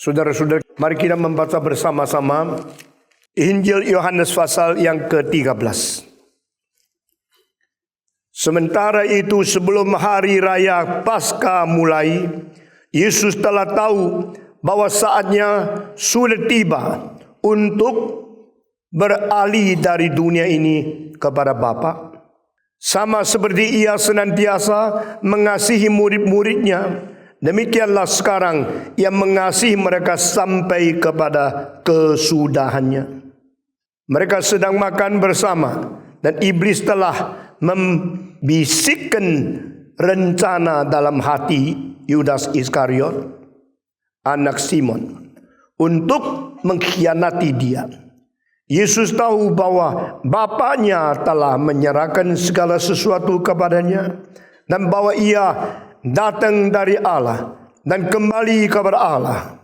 Saudara-saudara, mari kita membaca bersama-sama Injil Yohanes pasal yang ke-13. Sementara itu sebelum hari raya Paskah mulai, Yesus telah tahu bahwa saatnya sudah tiba untuk beralih dari dunia ini kepada Bapa. Sama seperti ia senantiasa mengasihi murid-muridnya, demikianlah sekarang ia mengasihi mereka sampai kepada kesudahannya. Mereka sedang makan bersama dan iblis telah membisikkan rencana dalam hati Yudas Iskariot, anak Simon, untuk mengkhianati dia. Yesus tahu bahwa Bapaknya telah menyerahkan segala sesuatu kepadanya dan bahwa ia datang dari Allah dan kembali kepada Allah.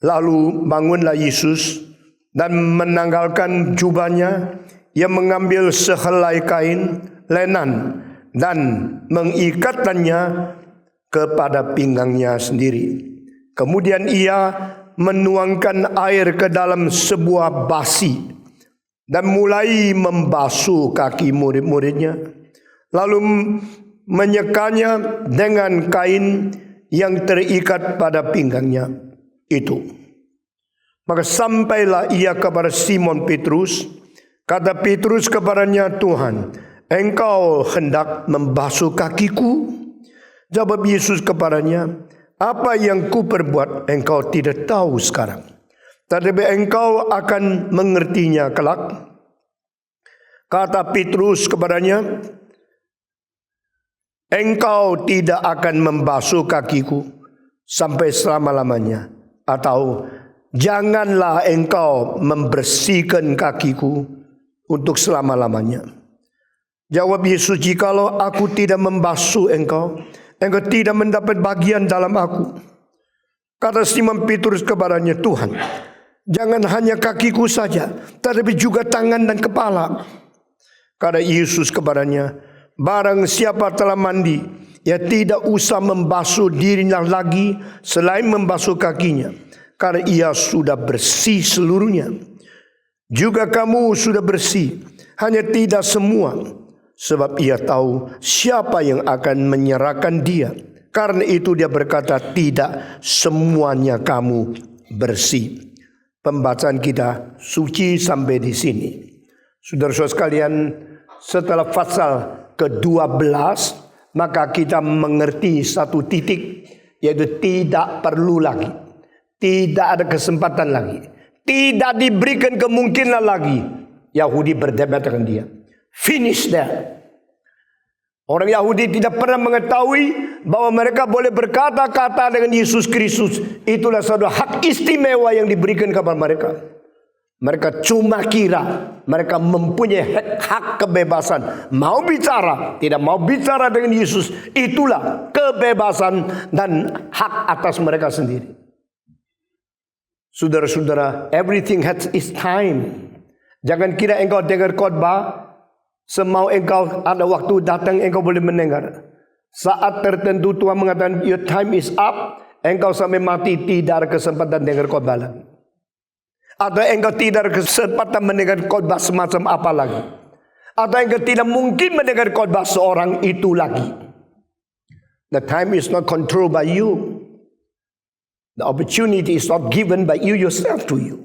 Lalu bangunlah Yesus dan menanggalkan jubahnya. Ia mengambil sehelai kain lenan dan mengikatkannya kepada pinggangnya sendiri. Kemudian ia menuangkan air ke dalam sebuah basi dan mulai membasuh kaki murid-muridnya. Lalu menyekanya dengan kain yang terikat pada pinggangnya itu. Maka sampailah ia kepada Simon Petrus. Kata Petrus kepadanya, "Tuhan, engkau hendak membasuh kakiku?" Jawab Yesus kepadanya, "Apa yang ku perbuat engkau tidak tahu sekarang, tetapi engkau akan mengertinya kelak." Kata Petrus kepadanya, "Engkau tidak akan membasuh kakiku sampai selama-lamanya, atau janganlah engkau membersihkan kakiku untuk selama-lamanya." Jawab Yesus, "Jikalau aku tidak membasuh engkau, engkau tidak mendapat bagian dalam aku." Kata Simon Petrus kepadanya, "Tuhan, jangan hanya kakiku saja, tetapi juga tangan dan kepala." Kata Yesus kepadanya, "Barang siapa telah mandi, ia tidak usah membasuh dirinya lagi selain membasuh kakinya, karena ia sudah bersih seluruhnya. Juga kamu sudah bersih, hanya tidak semua, sebab ia tahu siapa yang akan menyerahkan dia. Karena itu dia berkata, tidak semuanya kamu bersih." Pembacaan kita suci sampai di sini. Saudara-saudara sekalian, setelah pasal ke-12, maka kita mengerti satu titik, yaitu tidak perlu lagi, tidak ada kesempatan lagi, tidak diberikan kemungkinan lagi Yahudi berdebat dengan dia. Finish there. Orang Yahudi tidak pernah mengetahui bahwa mereka boleh berkata-kata dengan Yesus Kristus. Itulah suatu hak istimewa yang diberikan kepada mereka. Mereka cuma kira mereka mempunyai hak kebebasan. Mau bicara, tidak mau bicara dengan Yesus, itulah kebebasan dan hak atas mereka sendiri. Saudara-saudara, everything has its time. Jangan kira engkau dengar khotbah, semau engkau ada waktu datang engkau boleh mendengar. Saat tertentu Tuhan mengatakan your time is up, engkau sampai mati tidak ada kesempatan dengar khotbah lagi. Atau engkau tidak ada kesempatan mendengar khotbah semacam apa lagi. Atau engkau tidak mungkin mendengar khotbah seorang itu lagi. The time is not controlled by you. The opportunity is not given by you yourself to you.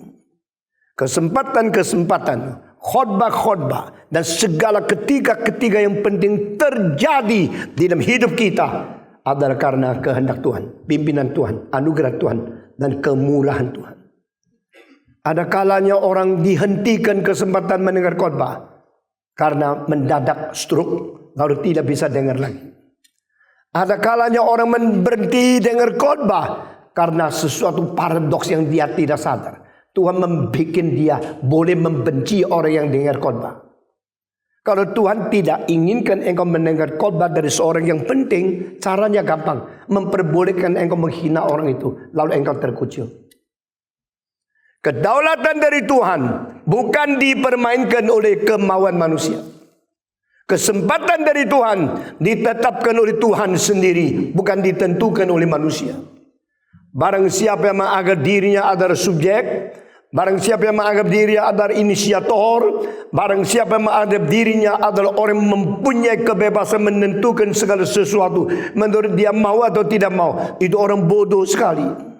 Kesempatan-kesempatan, khotbah-khotbah, dan segala ketiga-ketiga yang penting terjadi di dalam hidup kita adalah karena kehendak Tuhan, pimpinan Tuhan, anugerah Tuhan, dan kemurahan Tuhan. Ada kalanya orang dihentikan kesempatan mendengar khotbah karena mendadak stroke, lalu tidak bisa dengar lagi. Ada kalanya orang berhenti dengar khotbah karena sesuatu paradoks yang dia tidak sadar. Tuhan membuat dia boleh membenci orang yang dengar khotbah. Kalau Tuhan tidak inginkan engkau mendengar khotbah dari seorang yang penting, caranya gampang. Memperbolehkan engkau menghina orang itu, lalu engkau terkucil. Kedaulatan dari Tuhan bukan dipermainkan oleh kemauan manusia. Kesempatan dari Tuhan ditetapkan oleh Tuhan sendiri, bukan ditentukan oleh manusia. Barang siapa yang menganggap dirinya adalah subjek, barang siapa yang menganggap dirinya adalah inisiator, barang siapa yang menganggap dirinya adalah orang yang mempunyai kebebasan menentukan segala sesuatu menurut dia mau atau tidak mau, itu orang bodoh sekali.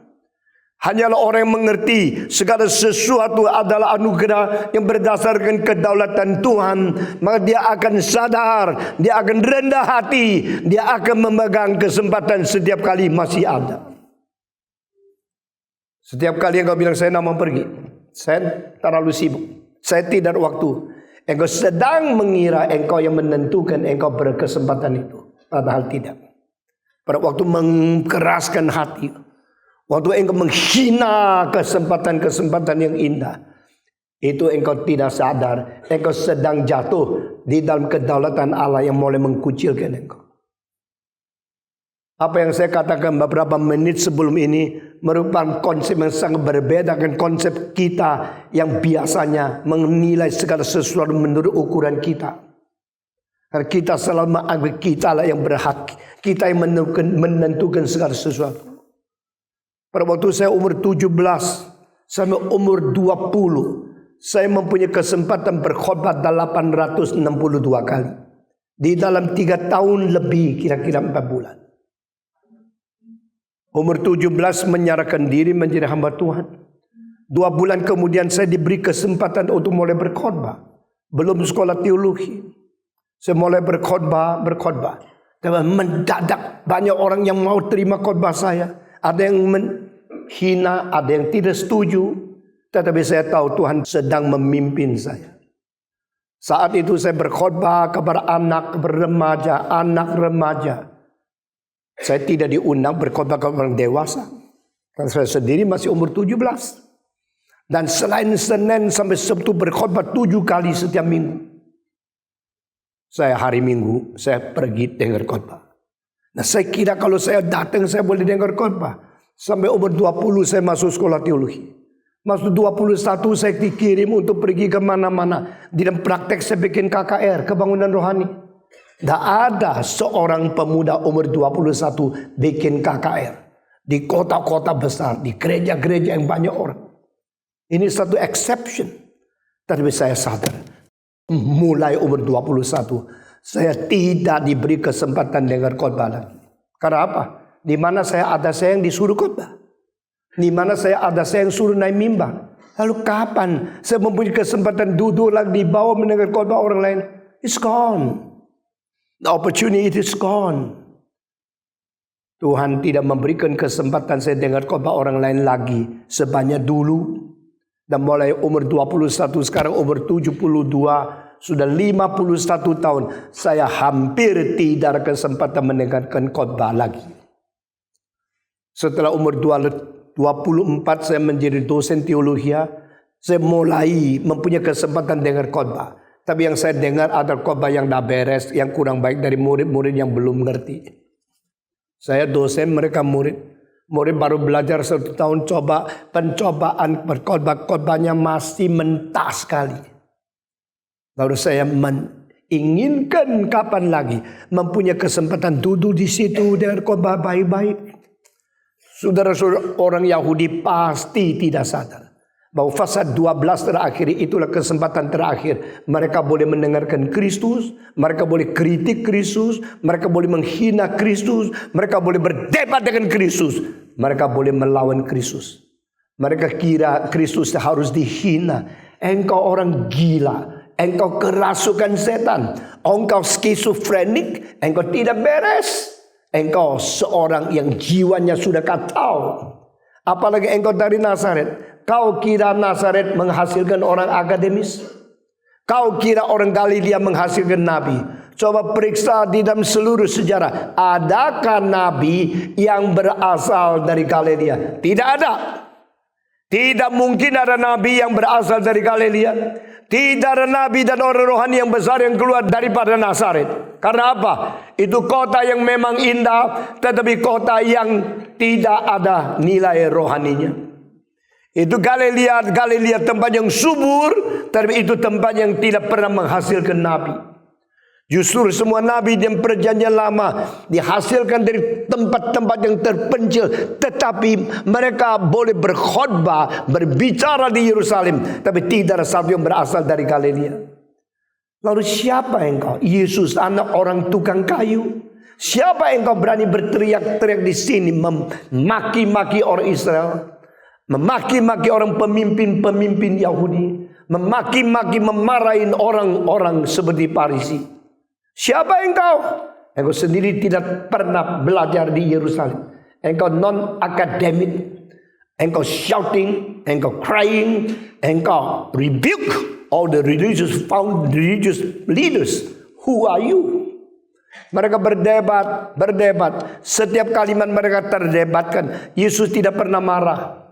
Hanyalah orang yang mengerti segala sesuatu adalah anugerah yang berdasarkan kedaulatan Tuhan, maka dia akan sadar, dia akan rendah hati, dia akan memegang kesempatan setiap kali masih ada. Setiap kali engkau bilang saya nak mau pergi, saya terlalu sibuk, saya tidak ada waktu. Engkau sedang mengira engkau yang menentukan engkau berkesempatan itu, padahal tidak. Pada waktu mengkeraskan hati, waktu engkau menghina kesempatan-kesempatan yang indah, itu engkau tidak sadar, engkau sedang jatuh di dalam kedaulatan Allah yang mulai mengkucilkan engkau. Apa yang saya katakan beberapa menit sebelum ini merupakan konsep yang sangat berbeda dengan konsep kita yang biasanya menilai segala sesuatu menurut ukuran kita. Karena kita selalu menganggap kita lah yang berhak, kita yang menentukan segala sesuatu. Pada waktu saya umur 17 sampai umur 20, saya mempunyai kesempatan berkhotbah 862 kali. Di dalam 3 tahun lebih, kira-kira 4 bulan. Umur 17 menyerahkan diri menjadi hamba Tuhan. 2 bulan kemudian saya diberi kesempatan untuk mulai berkhotbah. Belum sekolah teologi. Saya mulai berkhotbah. Dan mendadak banyak orang yang mau terima khotbah saya. Ada yang menghina, ada yang tidak setuju. Tetapi saya tahu Tuhan sedang memimpin saya. Saat itu saya berkhotbah kepada anak remaja. Saya tidak diundang berkhotbah kepada orang dewasa. Karena saya sendiri masih umur 17. Dan selain Senin sampai Sabtu berkhotbah 7 kali setiap minggu. Saya hari Minggu, saya pergi dengar khotbah. Nah saya kira kalau saya datang saya boleh dengar khotbah. Sampai umur 20 saya masuk sekolah teologi. Masuk 21 saya dikirim untuk pergi ke mana-mana. Di dalam praktek saya bikin KKR, kebangunan rohani. Tidak ada seorang pemuda umur 21 bikin KKR. Di kota-kota besar, di gereja-gereja yang banyak orang. Ini satu exception. Tapi saya sadar, mulai umur 21, saya tidak diberi kesempatan dengar khotbah lagi. Karena apa? Di mana saya ada saya yang disuruh khotbah. Di mana saya ada saya yang suruh naik mimbar. Lalu kapan saya mempunyai kesempatan duduk lagi di bawah mendengar khotbah orang lain? It's gone. The opportunity is gone. Tuhan tidak memberikan kesempatan saya dengar khotbah orang lain lagi sebanyak dulu. Dan mulai umur 21 sekarang umur 72, sudah 51 tahun saya hampir tidak ada kesempatan mendengarkan khotbah lagi. Setelah umur 24 saya menjadi dosen teologi, saya mulai mempunyai kesempatan dengar khotbah. Tapi yang saya dengar ada khotbah yang dah beres, yang kurang baik dari murid-murid yang belum ngerti. Saya dosen, mereka murid. Murid baru belajar 1 tahun, coba pencobaan khotbahnya masih mentah sekali. Lalu saya menginginkan kapan lagi mempunyai kesempatan duduk di situ dengan khotbah baik-baik. Saudara-saudara, orang Yahudi pasti tidak sadar bahwa fase 12 terakhir itulah kesempatan terakhir. Mereka boleh mendengarkan Kristus, mereka boleh kritik Kristus, mereka boleh menghina Kristus, mereka boleh berdebat dengan Kristus, mereka boleh melawan Kristus. Mereka kira Kristus harus dihina. Engkau orang gila, engkau kerasukan setan, engkau skizofrenik, engkau tidak beres. Engkau seorang yang jiwanya sudah kacau. Apalagi engkau dari Nazaret. Kau kira Nazaret menghasilkan orang akademis? Kau kira orang Galilea menghasilkan nabi? Coba periksa di dalam seluruh sejarah. Adakah nabi yang berasal dari Galilea? Tidak ada. Tidak mungkin ada nabi yang berasal dari Galilea. Tidak ada nabi dan orang rohani yang besar yang keluar daripada Nazaret. Karena apa? Itu kota yang memang indah, tetapi kota yang tidak ada nilai rohaninya. Itu Galilea tempat yang subur, tapi itu tempat yang tidak pernah menghasilkan nabi. Justru semua nabi dan perjanjian lama dihasilkan dari tempat-tempat yang terpencil, tetapi mereka boleh berkhotbah, berbicara di Yerusalem, tapi tidak ada satu yang berasal dari Galilea. Lalu siapa engkau? Yesus, anak orang tukang kayu. Siapa engkau berani berteriak-teriak di sini memaki-maki orang Israel, memaki-maki orang pemimpin-pemimpin Yahudi, memaki-maki, memarahin orang-orang seperti Farisi? Siapa engkau? Engkau sendiri tidak pernah belajar di Yerusalem. Engkau non-akademik. Engkau shouting, engkau crying, engkau rebuke all the religious leaders. Who are you? Mereka berdebat. Setiap kalimat mereka terdebatkan. Yesus tidak pernah marah.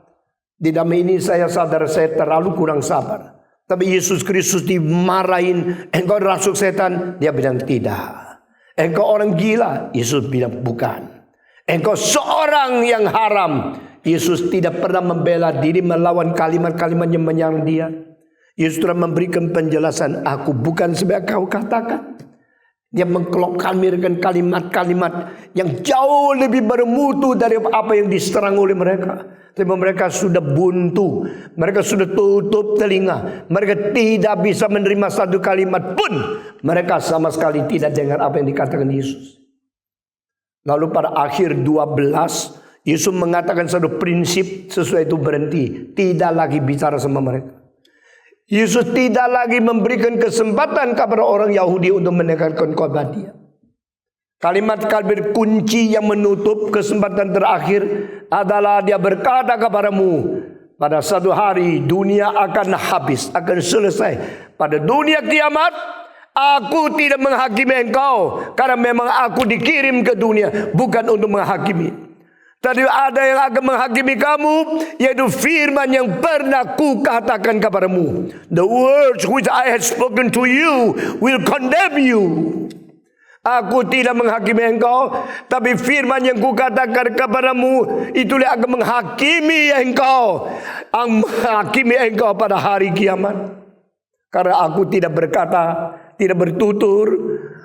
Di dalam ini saya sadar saya terlalu kurang sabar. Tapi Yesus Kristus dimarahin, engkau rasuk setan, dia bilang tidak. Engkau orang gila, Yesus bilang bukan. Engkau seorang yang haram. Yesus tidak pernah membela diri melawan kalimat-kalimat yang menyerang dia. Yesus telah memberikan penjelasan, aku bukan sebagai kau katakan. Dia mengklokkan kalimat-kalimat yang jauh lebih bermutu dari apa yang diserang oleh mereka. Tapi mereka sudah buntu, mereka sudah tutup telinga, mereka tidak bisa menerima satu kalimat pun. Mereka sama sekali tidak dengar apa yang dikatakan Yesus. Lalu pada akhir 12, Yesus mengatakan satu prinsip, sesuai itu berhenti, tidak lagi bicara sama mereka. Yesus tidak lagi memberikan kesempatan kepada orang Yahudi untuk mendengarkan khotbah dia. Kalimat-kalimat kunci yang menutup kesempatan terakhir adalah dia berkata kepadamu, pada satu hari dunia akan habis, akan selesai. Pada dunia kiamat, aku tidak menghakimi engkau, karena memang aku dikirim ke dunia bukan untuk menghakimi. Tadi ada yang akan menghakimi kamu, yaitu firman yang pernah kukatakan kepadamu. The words which I have spoken to you will condemn you. Aku tidak menghakimi engkau, tapi firman yang kukatakan kepadamu itulah akan menghakimi engkau, menghakimi engkau pada hari kiamat. Karena aku tidak berkata, tidak bertutur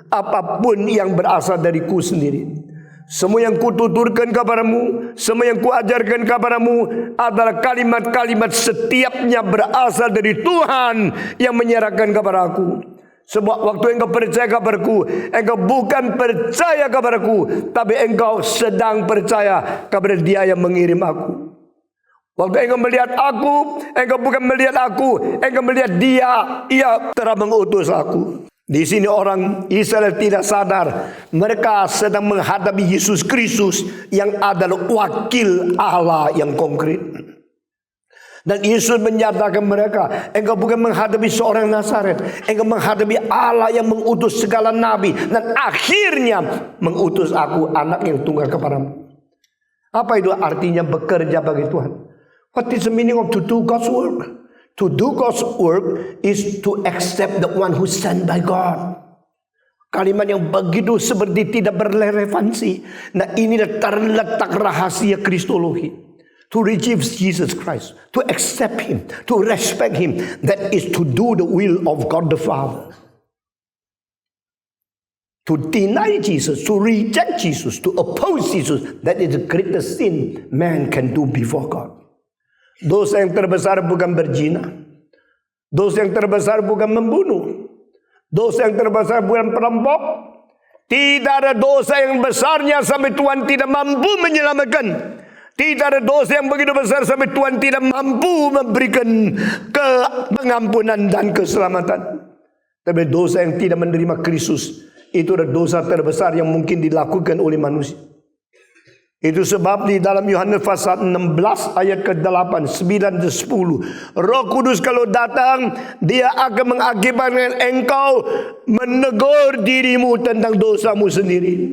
apapun yang berasal dariku sendiri. Semua yang kututurkan kepadamu, semua yang kuajarkan kepadamu adalah kalimat-kalimat setiapnya berasal dari Tuhan yang menyerahkan kepada aku. Sebab waktu engkau percaya kepadaku, engkau bukan percaya kepadaku, tapi engkau sedang percaya kepada Dia yang mengirim aku. Waktu engkau melihat aku, engkau bukan melihat aku, engkau melihat Dia. Ia telah mengutus aku. Di sini orang Israel tidak sadar, mereka sedang menghadapi Yesus Kristus yang adalah wakil Allah yang konkret. Dan Yesus menyatakan mereka, engkau bukan menghadapi seorang Nazaret, engkau menghadapi Allah yang mengutus segala nabi, dan akhirnya mengutus aku, anak yang tunggal kepadamu. Apa itu artinya bekerja bagi Tuhan? What is the meaning of to do God's work? To do God's work is to accept the one who sent by God. Kalimat yang begitu seperti tidak berrelevansi. Nah, inilah terletak rahasia Kristologi. To receive Jesus Christ, to accept Him, to respect Him, that is to do the will of God the Father. To deny Jesus, to reject Jesus, to oppose Jesus, that is the greatest sin man can do before God. Dosa yang terbesar bukan berzina, dosa yang terbesar bukan membunuh, dosa yang terbesar bukan perampok. Tidak ada dosa yang besarnya sampai Tuhan tidak mampu menyelamatkan. Tidak ada dosa yang begitu besar sampai Tuhan tidak mampu memberikan pengampunan dan keselamatan. Tapi dosa yang tidak menerima Kristus, itu adalah dosa terbesar yang mungkin dilakukan oleh manusia. Itu sebab di dalam Yohanes pasal 16 ayat ke-8, 9 dan 10, Roh Kudus kalau datang, Dia akan mengakibatkan engkau menegur dirimu tentang dosamu sendiri.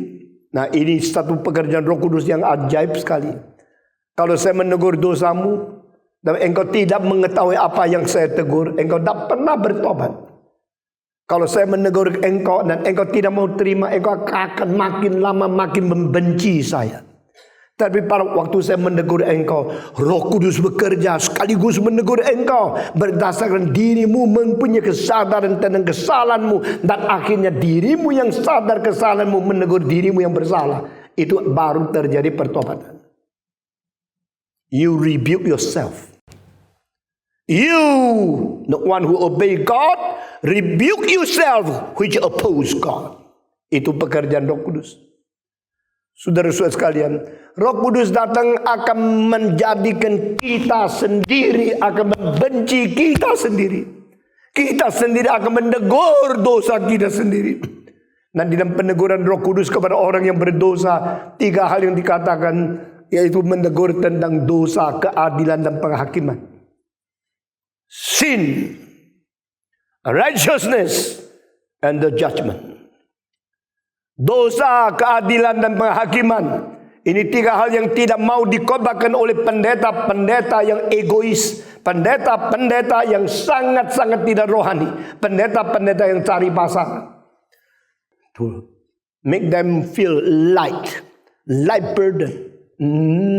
Nah, ini satu pekerjaan Roh Kudus yang ajaib sekali. Kalau saya menegur dosamu dan engkau tidak mengetahui apa yang saya tegur, engkau tidak pernah bertobat. Kalau saya menegur engkau dan engkau tidak mau terima, engkau akan makin lama makin membenci saya. Tapi pada waktu saya menegur engkau, Roh Kudus bekerja sekaligus menegur engkau berdasarkan dirimu mempunyai kesadaran tentang kesalahanmu, dan akhirnya dirimu yang sadar kesalahanmu menegur dirimu yang bersalah. Itu baru terjadi pertobatan. You rebuke yourself. You, the one who obey God, rebuke yourself which oppose God. Itu pekerjaan Roh Kudus. Saudara-saudara sekalian, Roh Kudus datang akan menjadikan kita sendiri, akan membenci kita sendiri. Kita sendiri akan menegur dosa kita sendiri. Dan di dalam peneguran Roh Kudus kepada orang yang berdosa, 3 hal yang dikatakan, yaitu menegur tentang dosa, keadilan, dan penghakiman. Sin, righteousness, and the judgment. Dosa, keadilan, dan penghakiman. Ini 3 hal yang tidak mau dikobarkan oleh pendeta-pendeta yang egois, pendeta-pendeta yang sangat-sangat tidak rohani, pendeta-pendeta yang cari pasar. To make them feel light burden,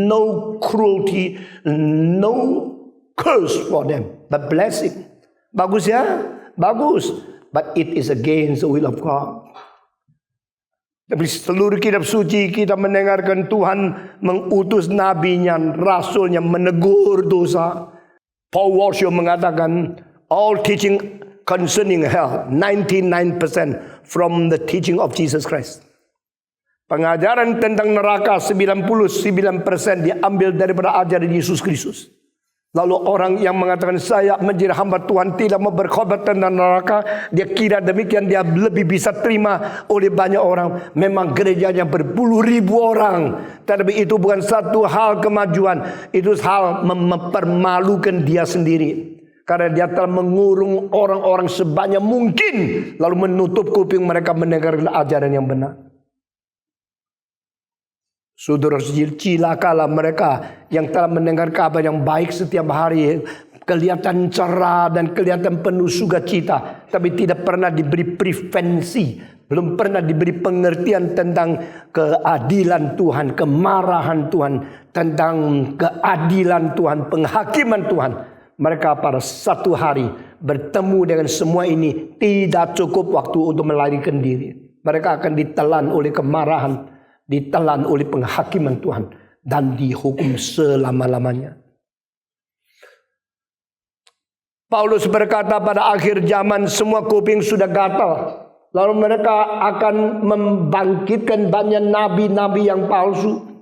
no cruelty, no curse for them, but blessing. Bagus ya? Bagus. But it is against the will of God. Tapi seluruh kitab suci kita mendengarkan Tuhan mengutus nabinya, rasulnya menegur dosa. Paul Washer mengatakan, all teaching concerning hell, 99% from the teaching of Jesus Christ. Pengajaran tentang neraka 99% diambil daripada ajaran Yesus Kristus. Lalu orang yang mengatakan saya menjadi hamba Tuhan tidak mau berkhobar tentang neraka, dia kira demikian dia lebih bisa terima oleh banyak orang. Memang gerejanya berpuluh ribu orang, tapi itu bukan satu hal kemajuan, itu hal mempermalukan dia sendiri. Karena dia telah mengurung orang-orang sebanyak mungkin, lalu menutup kuping mereka mendengarkan ajaran yang benar. Saudara, cilakalah mereka yang telah mendengar kabar yang baik setiap hari, kelihatan cerah dan kelihatan penuh sukacita, tapi tidak pernah diberi prevensi, belum pernah diberi pengertian tentang keadilan Tuhan, kemarahan Tuhan, tentang keadilan Tuhan, penghakiman Tuhan. Mereka pada satu hari bertemu dengan semua ini, tidak cukup waktu untuk melarikan diri. Mereka akan ditelan oleh kemarahan, ditelan oleh penghakiman Tuhan, dan dihukum selama-lamanya. Paulus berkata pada akhir zaman semua kuping sudah gatal. Lalu mereka akan membangkitkan banyak nabi-nabi yang palsu.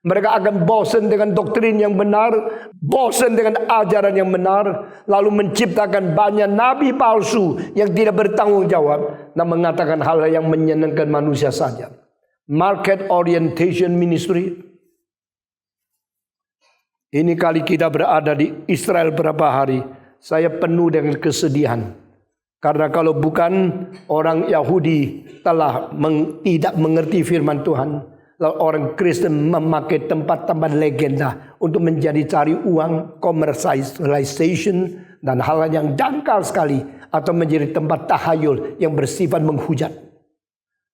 Mereka akan bosan dengan doktrin yang benar, bosan dengan ajaran yang benar, lalu menciptakan banyak nabi palsu yang tidak bertanggung jawab dan mengatakan hal yang menyenangkan manusia saja. Market orientation ministry. Ini kali kita berada di Israel berapa hari, saya penuh dengan kesedihan. Karena kalau bukan orang Yahudi telah tidak mengerti firman Tuhan, lalu orang Kristen memakai tempat-tempat legenda untuk menjadi cari uang, commercialization, dan hal yang dangkal sekali, atau menjadi tempat tahayul yang bersifat menghujat.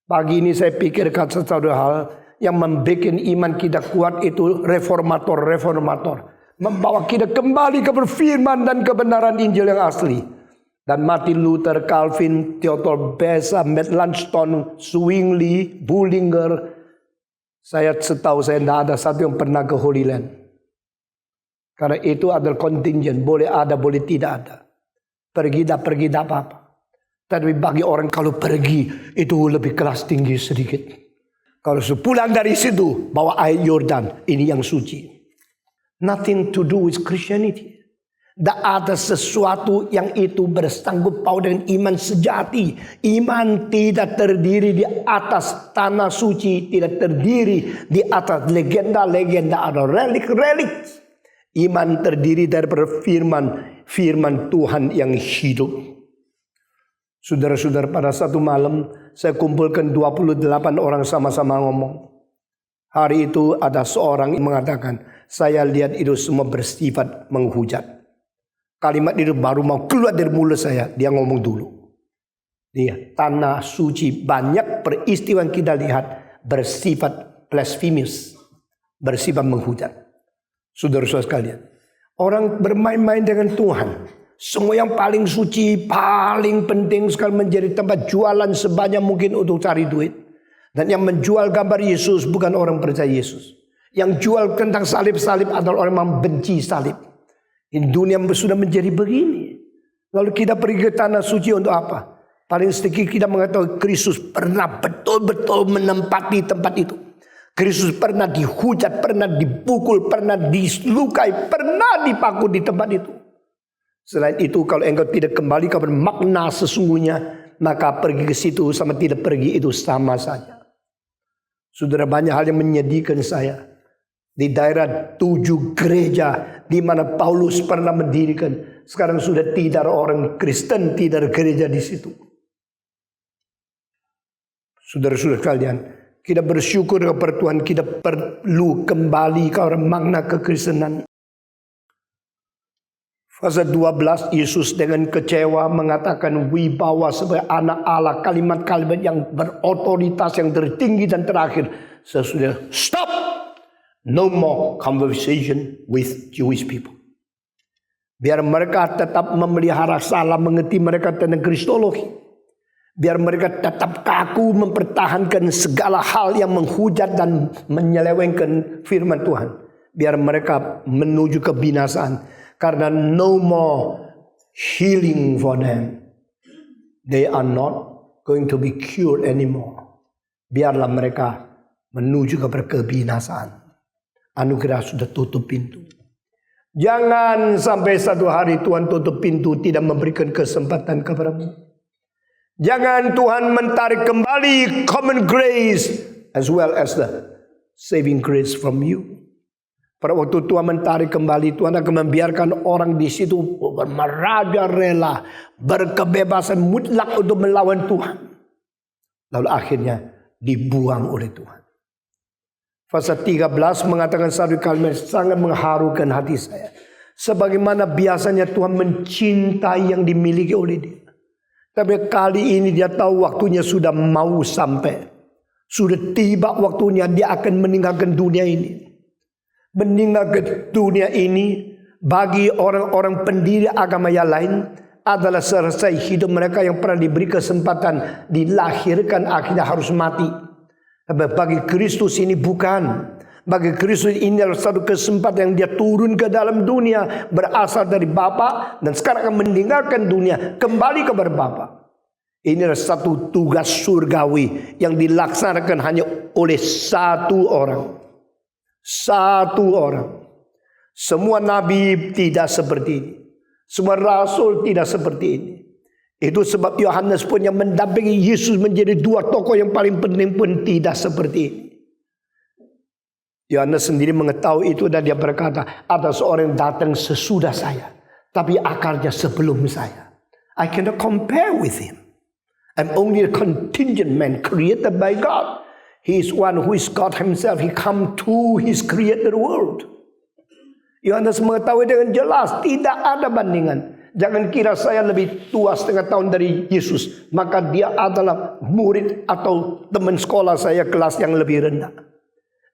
Pagi ini saya pikirkan sesuatu hal yang membuat iman kita kuat, itu reformator. Membawa kita kembali ke firman dan kebenaran Injil yang asli. Dan Martin Luther, Calvin, Theodore Beza, Matt Langston, Zwingli, Bullinger. Setahu saya tidak ada satu yang pernah ke Holy Land. Karena itu adalah contingent, boleh ada, boleh tidak ada. Pergi tidak apa-apa. Tapi bagi orang kalau pergi itu lebih kelas tinggi sedikit. Kalau pulang dari situ bawa air Yordan, ini yang suci. Nothing to do with Christianity. Tidak ada sesuatu yang itu bersanggup paut dengan iman sejati. Iman tidak terdiri di atas tanah suci, tidak terdiri di atas legenda-legenda atau relik-relik. Iman terdiri daripada firman Tuhan yang hidup. Saudara-saudara, pada satu malam saya kumpulkan 28 orang sama-sama ngomong. Hari itu ada seorang yang mengatakan, saya lihat itu semua bersifat menghujat. Kalimat itu baru mau keluar dari mulut saya, dia ngomong dulu. Dia tanah suci, banyak peristiwa yang kita lihat bersifat blasphemous. bersifat menghujat. Saudara-saudara sekalian, orang bermain-main dengan Tuhan, semua yang paling suci, paling penting sekali menjadi tempat jualan sebanyak mungkin untuk cari duit. Dan yang menjual gambar Yesus bukan orang percaya Yesus. Yang jual tentang salib-salib adalah orang yang membenci salib. Ini dunia sudah menjadi begini. Lalu kita pergi ke tanah suci untuk apa? Paling sedikit kita mengetahui Kristus pernah betul-betul menempati tempat itu. Kristus pernah dihujat, pernah dipukul, pernah dilukai, pernah dipaku di tempat itu. Selain itu, kalau engkau tidak kembali kepada makna sesungguhnya, maka pergi ke situ sama tidak pergi itu sama saja. Saudara, banyak hal yang menyedihkan saya. Di daerah 7 gereja di mana Paulus pernah mendirikan, sekarang sudah tidak ada orang Kristen, tidak ada gereja di situ. Saudara-saudara kalian, kita bersyukur kepada Tuhan, kita perlu kembali kepada makna kekristenan. Fase 12, Yesus dengan kecewa mengatakan wibawa sebagai anak Allah, kalimat-kalimat yang berotoritas yang tertinggi dan terakhir. Sesudah stop, no more conversation with Jewish people. Biar mereka tetap memelihara salah mengerti mereka tentang kristologi. Biar mereka tetap kaku mempertahankan segala hal yang menghujat dan menyelewengkan firman Tuhan. Biar mereka menuju kebinasaan. Karena no more healing for them. They are not going to be cured anymore. Biarlah mereka menuju kepada kebinasaan. Anugerah sudah tutup pintu. Jangan sampai satu hari Tuhan tutup pintu, tidak memberikan kesempatan kepadamu. Jangan Tuhan menarik kembali common grace as well as the saving grace from you. Pada waktu Tuhan menarik kembali, Tuhan akan membiarkan orang di situ merajalela, berkebebasan mutlak untuk melawan Tuhan. Lalu akhirnya dibuang oleh Tuhan. Fase 13 mengatakan satu kalimat sangat mengharukan hati saya. Sebagaimana biasanya Tuhan mencintai yang dimiliki oleh dia. Tapi kali ini dia tahu waktunya sudah mau sampai. Sudah tiba waktunya dia akan meninggalkan dunia ini. Meninggalkan dunia ini bagi orang-orang pendiri agama yang lain adalah selesai hidup mereka yang pernah diberi kesempatan dilahirkan akhirnya harus mati. Tapi bagi Kristus ini bukan. Bagi Kristus ini adalah satu kesempatan yang dia turun ke dalam dunia, berasal dari Bapa dan sekarang akan meninggalkan dunia, kembali kepada Bapa. Ini adalah satu tugas surgawi yang dilaksanakan hanya oleh satu orang. Satu orang. Semua nabi tidak seperti ini. Semua rasul tidak seperti ini. Itu sebab Yohanes pun yang mendampingi Yesus menjadi dua tokoh yang paling penting pun tidak seperti ini. Yohanes sendiri mengetahui itu dan dia berkata, ada seorang yang datang sesudah saya, tapi akarnya sebelum saya. I cannot compare with him. I'm only a contingent man created by God. He is one who is God himself. He come to his created world. Yohanes mengetahui dengan jelas, tidak ada bandingan. Jangan kira saya lebih tua setengah tahun dari Yesus, maka dia adalah murid atau teman sekolah saya kelas yang lebih rendah.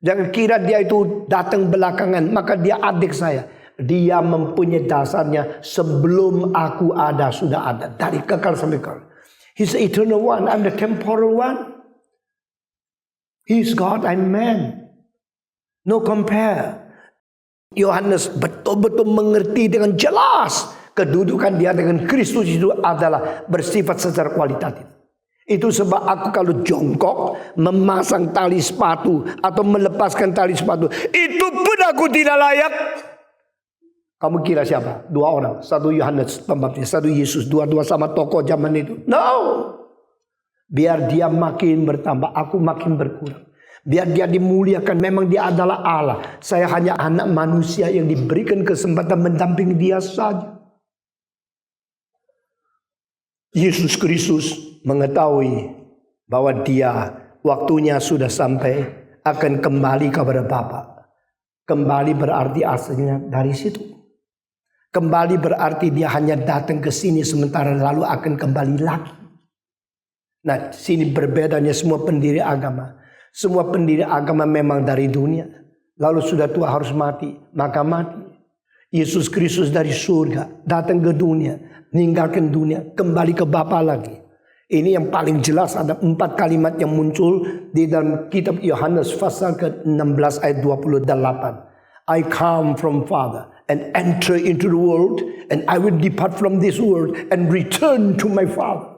Jangan kira dia itu datang belakangan, maka dia adik saya. Dia mempunyai dasarnya sebelum aku ada, sudah ada. Dari kekal sampai kekal. He's the eternal one, I'm the temporal one. He's God, I'm man. No compare. Yohanes betul-betul mengerti dengan jelas kedudukan dia dengan Kristus itu adalah bersifat secara kualitatif. Itu sebab aku kalau jongkok memasang tali sepatu atau melepaskan tali sepatu, itu pun aku tidak layak. Kamu kira siapa? Dua orang, satu Yohanes Pembaptis, satu Yesus, dua-dua sama tokoh zaman itu. No. Biar dia makin bertambah, aku makin berkurang. Biar dia dimuliakan, memang dia adalah Allah. Saya hanya anak manusia yang diberikan kesempatan mendampingi dia saja. Yesus Kristus mengetahui bahwa dia waktunya sudah sampai akan kembali kepada Bapa. Kembali berarti aslinya dari situ. Kembali berarti dia hanya datang ke sini sementara lalu akan kembali lagi. Nah, sini berbedanya semua pendiri agama. Semua pendiri agama memang dari dunia. lalu sudah tua harus mati, maka mati. Yesus Kristus dari surga datang ke dunia, meninggalkan dunia, kembali ke Bapa lagi. Ini yang paling jelas, ada 4 kalimat yang muncul di dalam kitab Yohanes pasal ke-16 ayat 28. I come from Father and enter into the world, and I will depart from this world and return to my Father.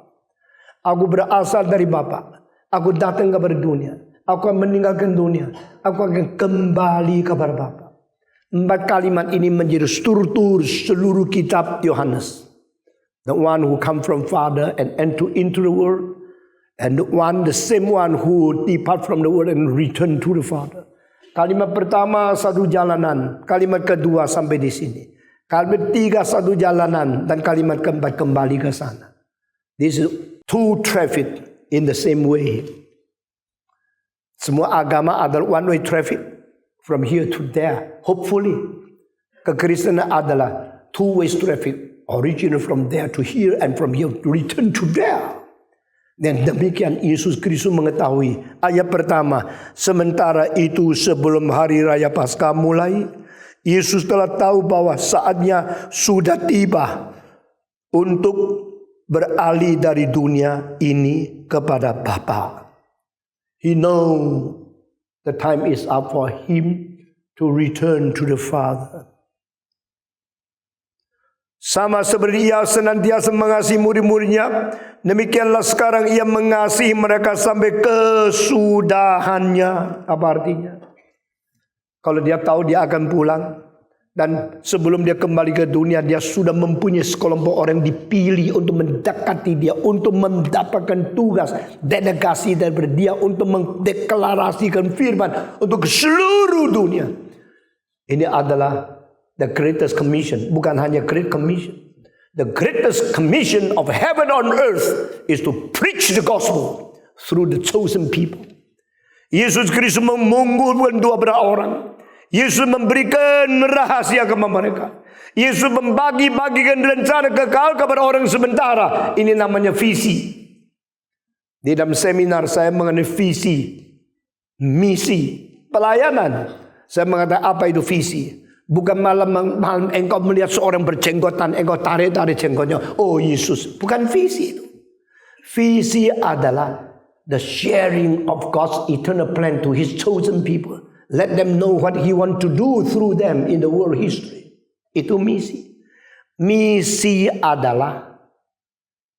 Aku berasal dari Bapa, aku datang kepada dunia, aku akan meninggalkan dunia, aku akan kembali kepada Bapa. 4 kalimat ini menjadi struktur seluruh kitab Yohanes. The one who come from Father and enter into the world, and the same one who depart from the world and return to the Father. Kalimat pertama satu jalanan, kalimat kedua sampai di sini. Kalimat ketiga satu jalanan, dan kalimat keempat kembali ke sana. This is 2 traffic in the same way. Semua agama adalah one way traffic from here to there. Hopefully, kekristenan adalah 2 way traffic, original from there to here and from here to return to there. Dan demikian Yesus Kristus mengetahui. Ayat pertama, sementara itu sebelum hari raya Paskah mulai, Yesus telah tahu bahwa saatnya sudah tiba untuk beralih dari dunia ini kepada Bapa. He know the time is up for him to return to the Father. Sama seperti ia senantiasa mengasihi murid-muridnya, demikianlah sekarang ia mengasihi mereka sampai kesudahannya. Apa artinya? Kalau dia tahu dia akan pulang, dan sebelum dia kembali ke dunia, dia sudah mempunyai sekelompok orang dipilih untuk mendekati dia, untuk mendapatkan tugas delegasi dari dia untuk mendeklarasikan firman untuk seluruh dunia. Ini adalah the greatest commission, bukan hanya great commission. The greatest commission of heaven on earth is to preach the gospel through the chosen people. Yesus Kristus mengunggulkan 12 orang. Yesus memberikan rahasia kepada mereka. Yesus membagi-bagikan rencana kekal kepada orang sementara. Ini namanya visi. Di dalam seminar saya mengenai visi, misi, pelayanan. Saya mengatakan apa itu visi. Bukan malam engkau melihat seorang berjenggotan, engkau tarik-tarik jenggotnya. Oh Yesus, bukan visi itu. Visi adalah the sharing of God's eternal plan to His chosen people. Let them know what He want to do through them in the world history. Itu misi. Misi adalah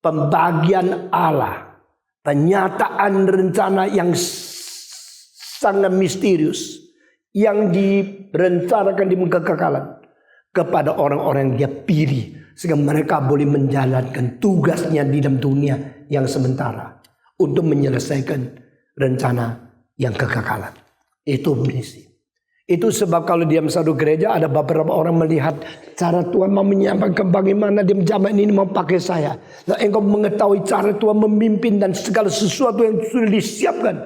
pembagian Allah, penyataan rencana yang sangat misterius, yang direncanakan di kekekalan kepada orang-orang yang dia pilih, sehingga mereka boleh menjalankan tugasnya di dalam dunia yang sementara untuk menyelesaikan rencana yang kekekalan. Itu misi. Itu sebab kalau diam satu gereja, ada beberapa orang melihat cara Tuhan mau menyampaikan bagaimana dia zaman ini mau pakai saya. Nah, engkau mengetahui cara Tuhan memimpin dan segala sesuatu yang sudah disiapkan.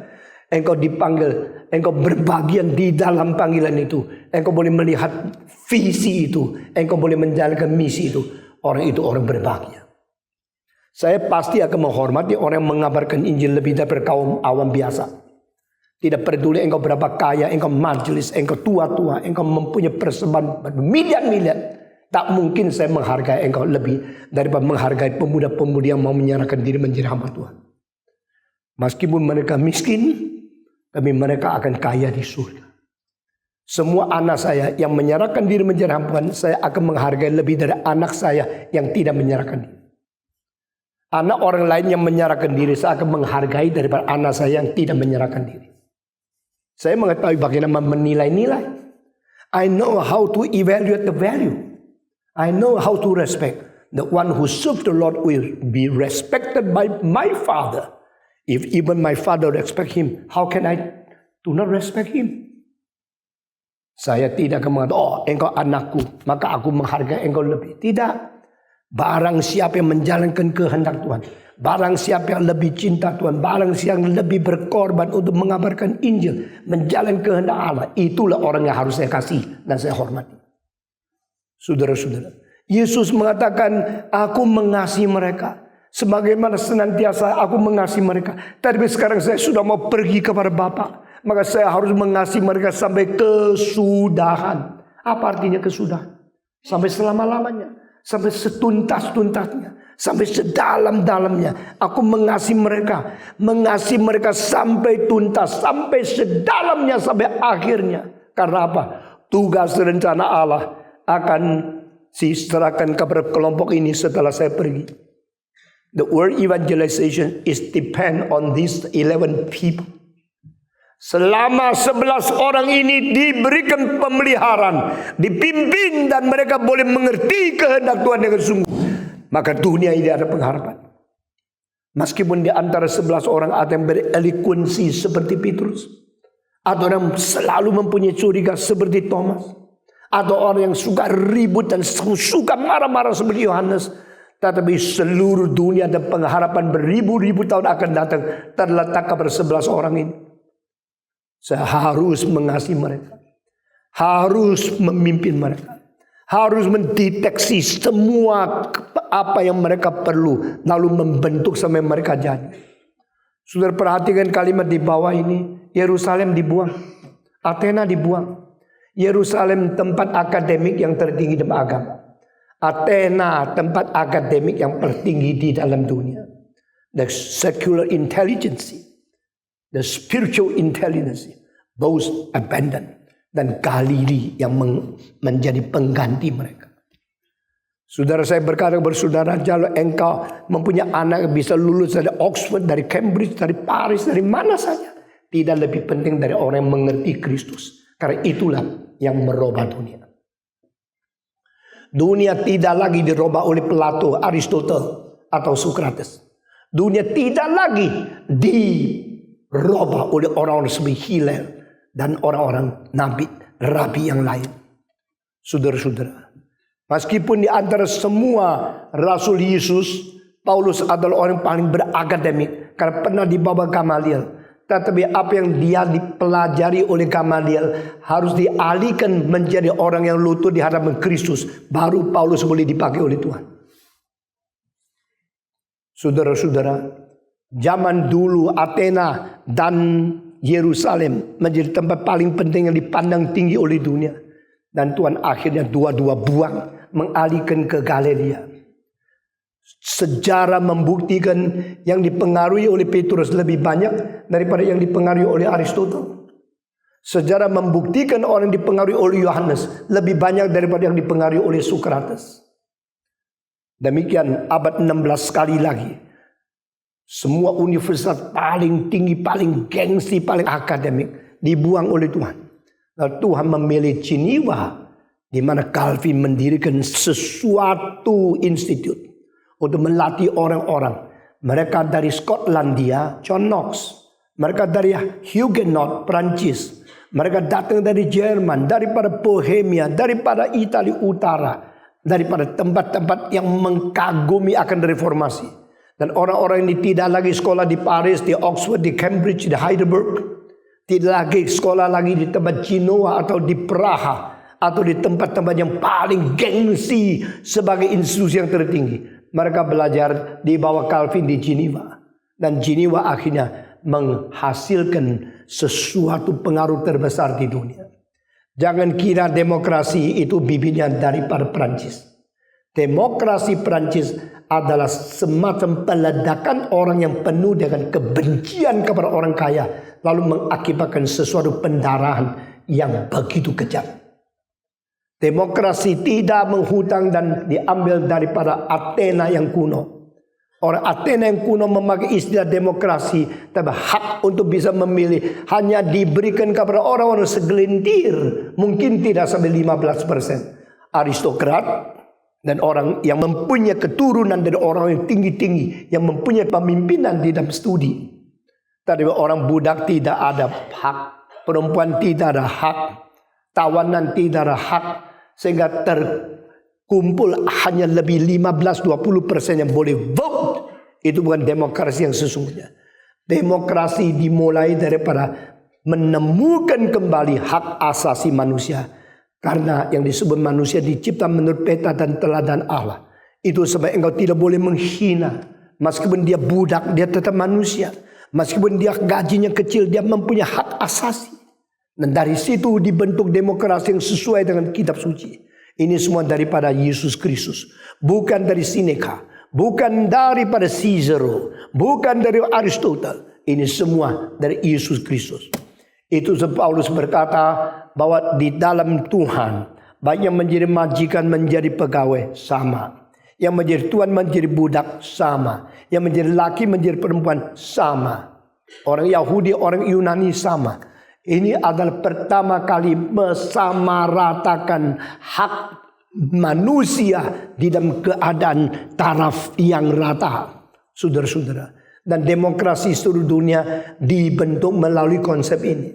Engkau dipanggil, engkau berbagian di dalam panggilan itu. Engkau boleh melihat visi itu. Engkau boleh menjalankan misi itu. Orang itu orang berbahagia. Saya pasti akan menghormati orang yang mengabarkan Injil lebih dari kaum awam biasa. Tidak peduli engkau berapa kaya, engkau majelis, engkau tua-tua, engkau mempunyai persembahan miliar-miliar. Tak mungkin saya menghargai engkau lebih daripada menghargai pemuda-pemudi yang mau menyerahkan diri menjadi hamba Tuhan. Meskipun mereka miskin, tapi mereka akan kaya di surga. Semua anak saya yang menyerahkan diri menjadi hamba Tuhan, saya akan menghargai lebih dari anak saya yang tidak menyerahkan diri. Anak orang lain yang menyerahkan diri, saya akan menghargai daripada anak saya yang tidak menyerahkan diri. Saya mengetahui bagaimana menilai-nilai. I know how to evaluate the value. I know how to respect. The one who serves the Lord will be respected by my Father. If even my Father respect him, how can I do not respect him? Saya tidak akan mengatakan, oh engkau anakku, maka aku menghargai engkau lebih. Tidak. Barang siapa yang menjalankan kehendak Tuhan, barang siapa yang lebih cinta Tuhan, barang siapa yang lebih berkorban untuk mengabarkan Injil, menjalankan kehendak Allah, itulah orang yang harus saya kasih dan saya hormati. Saudara-saudara, Yesus mengatakan, aku mengasihi mereka sebagaimana senantiasa aku mengasihi mereka. Tapi sekarang saya sudah mau pergi kepada Bapa. maka saya harus mengasihi mereka sampai kesudahan. Apa artinya kesudahan? Sampai selama-lamanya, sampai setuntas-tuntasnya, sampai sedalam-dalamnya. Aku mengasihi mereka sampai tuntas, sampai sedalamnya, sampai akhirnya. Karena apa? Tugas rencana Allah akan diserahkan kepada kelompok ini setelah saya pergi. The word evangelization is depend on these 11 people. Selama 11 orang ini diberikan pemeliharaan, dipimpin, dan mereka boleh mengerti kehendak Tuhan dengan sungguh, maka dunia ini ada pengharapan. Meskipun di antara 11 orang ada yang berelikuensi seperti Petrus, atau orang selalu mempunyai curiga seperti Thomas, atau orang yang suka ribut dan suka marah-marah seperti Yohanes, tetapi seluruh dunia dan pengharapan beribu-ribu tahun akan datang terletak kepada 11 orang ini. Saya harus mengasihi mereka, harus memimpin mereka, harus mendeteksi semua apa yang mereka perlu, lalu membentuk sampai mereka jadi. Saudara perhatikan kalimat di bawah ini. Yerusalem dibuang, Athena dibuang. Yerusalem tempat akademik yang tertinggi dalam agama, Athena tempat akademik yang tertinggi di dalam dunia. The secular intelligence, the spiritual intelligence, both abandoned. Dan Galili yang menjadi pengganti mereka. Saudara, saya berkata bersaudara, kalau engkau mempunyai anak yang bisa lulus dari Oxford, dari Cambridge, dari Paris, dari mana saja, tidak lebih penting dari orang yang mengerti Kristus. Karena itulah yang merubah dunia. Dunia tidak lagi dirubah oleh Plato, Aristotle, atau Socrates. Dunia tidak lagi dirubah oleh orang-orang seperti Hillel dan orang-orang nabi, rabi yang lain. Saudara-saudara, meskipun di antara semua Rasul Yesus, Paulus adalah orang yang paling berakademik karena pernah di bawah Gamaliel. Tetapi apa yang dia dipelajari oleh Gamaliel harus dialihkan menjadi orang yang lutut di hadapan Kristus. Baru Paulus boleh dipakai oleh Tuhan. Saudara-saudara, zaman dulu Athena dan Yerusalem menjadi tempat paling penting yang dipandang tinggi oleh dunia. Dan Tuhan akhirnya dua-dua buang, mengalihkan ke Galilea. Sejarah membuktikan yang dipengaruhi oleh Petrus lebih banyak daripada yang dipengaruhi oleh Aristotle. Sejarah membuktikan orang yang dipengaruhi oleh Yohanes lebih banyak daripada yang dipengaruhi oleh Socrates. Demikian abad 16 sekali lagi. Semua universitas paling tinggi, paling gengsi, paling akademik dibuang oleh Tuhan. Lalu Tuhan memilih Geneva, di mana Calvin mendirikan sesuatu institut untuk melatih orang-orang. Mereka dari Skotlandia, John Knox. Mereka dari Huguenot, Prancis. Mereka datang dari Jerman, daripada Bohemia, daripada Italia Utara, daripada tempat-tempat yang mengagumi akan reformasi. Dan orang-orang ini tidak lagi sekolah di Paris, di Oxford, di Cambridge, di Heidelberg. Tidak lagi sekolah lagi di tempat Genoa atau di Praha. Atau di tempat-tempat yang paling gengsi sebagai institusi yang tertinggi. Mereka belajar di bawah Calvin di Geneva. Dan Geneva akhirnya menghasilkan sesuatu pengaruh terbesar di dunia. Jangan kira demokrasi itu bibitnya daripada Prancis. Demokrasi Prancis adalah semacam peledakan orang yang penuh dengan kebencian kepada orang kaya, lalu mengakibatkan sesuatu pendarahan yang begitu kejam. Demokrasi tidak menghutang dan diambil daripada Athena yang kuno. Orang Athena yang kuno memakai istilah demokrasi, tapi hak untuk bisa memilih hanya diberikan kepada orang-orang segelintir, mungkin tidak sampai 15%. Aristokrat dan orang yang mempunyai keturunan dari orang yang tinggi-tinggi, yang mempunyai pemimpinan di dalam studi. Tapi orang budak tidak ada hak, perempuan tidak ada hak, tawanan tidak ada hak, sehingga terkumpul hanya lebih 15-20% yang boleh vote. Itu bukan demokrasi yang sesungguhnya. Demokrasi dimulai daripada menemukan kembali hak asasi manusia. Karena yang disebut manusia dicipta menurut peta dan teladan Allah. Itu sebab engkau tidak boleh menghina. Meskipun dia budak, dia tetap manusia. Meskipun dia gajinya kecil, dia mempunyai hak asasi. Dan dari situ dibentuk demokrasi yang sesuai dengan kitab suci. Ini semua daripada Yesus Kristus. Bukan dari Seneca. Bukan daripada Cicero. Bukan dari Aristotle. Ini semua dari Yesus Kristus. Itu sebab Paulus berkata bahwa di dalam Tuhan, baik yang menjadi majikan menjadi pegawai sama. Yang menjadi tuan menjadi budak sama. Yang menjadi laki menjadi perempuan sama. Orang Yahudi, orang Yunani sama. Ini adalah pertama kali mensamaratakan hak manusia di dalam keadaan taraf yang rata. Saudara-saudara. Dan demokrasi seluruh dunia dibentuk melalui konsep ini.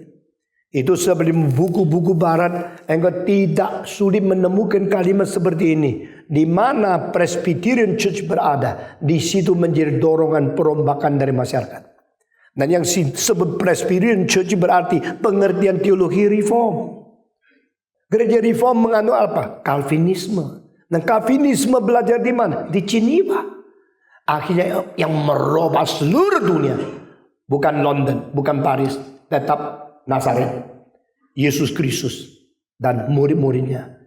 Itu sebelum buku-buku barat, engkau tidak sulit menemukan kalimat seperti ini. Di mana Presbyterian Church berada, di situ menjadi dorongan perombakan dari masyarakat. Dan yang disebut Presbyterian Church berarti pengertian teologi reform. Gereja reform menganut apa? Calvinisme. Dan Calvinisme belajar di mana? Di Geneva. Akhirnya yang merubah seluruh dunia. Bukan London, bukan Paris, tetap Nazaret, Yesus Kristus dan murid-muridnya.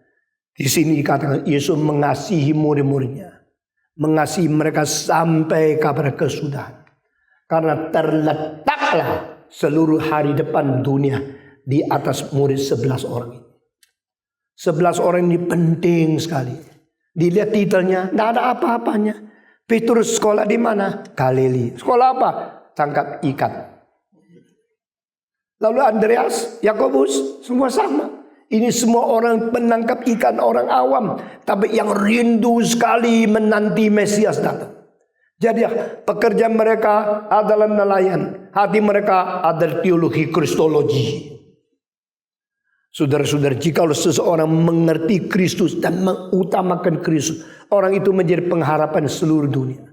Di sini dikatakan Yesus mengasihi murid-muridnya, mengasihi mereka sampai kepada kesudahan. Karena terletaklah seluruh hari depan dunia di atas murid 11 orang ini. 11 orang ini penting sekali. Dilihat titelnya, tidak ada apa-apanya. Petrus sekolah di mana? Galilea. Sekolah apa? Tangkap ikan. Lalu Andreas, Yakobus, semua sama. Ini semua orang penangkap ikan, orang awam. Tapi yang rindu sekali menanti Mesias datang. Jadi pekerjaan mereka adalah nelayan. Hati mereka adalah teologi kristologi. Saudara-saudara, jika seseorang mengerti Kristus dan mengutamakan Kristus, orang itu menjadi pengharapan seluruh dunia.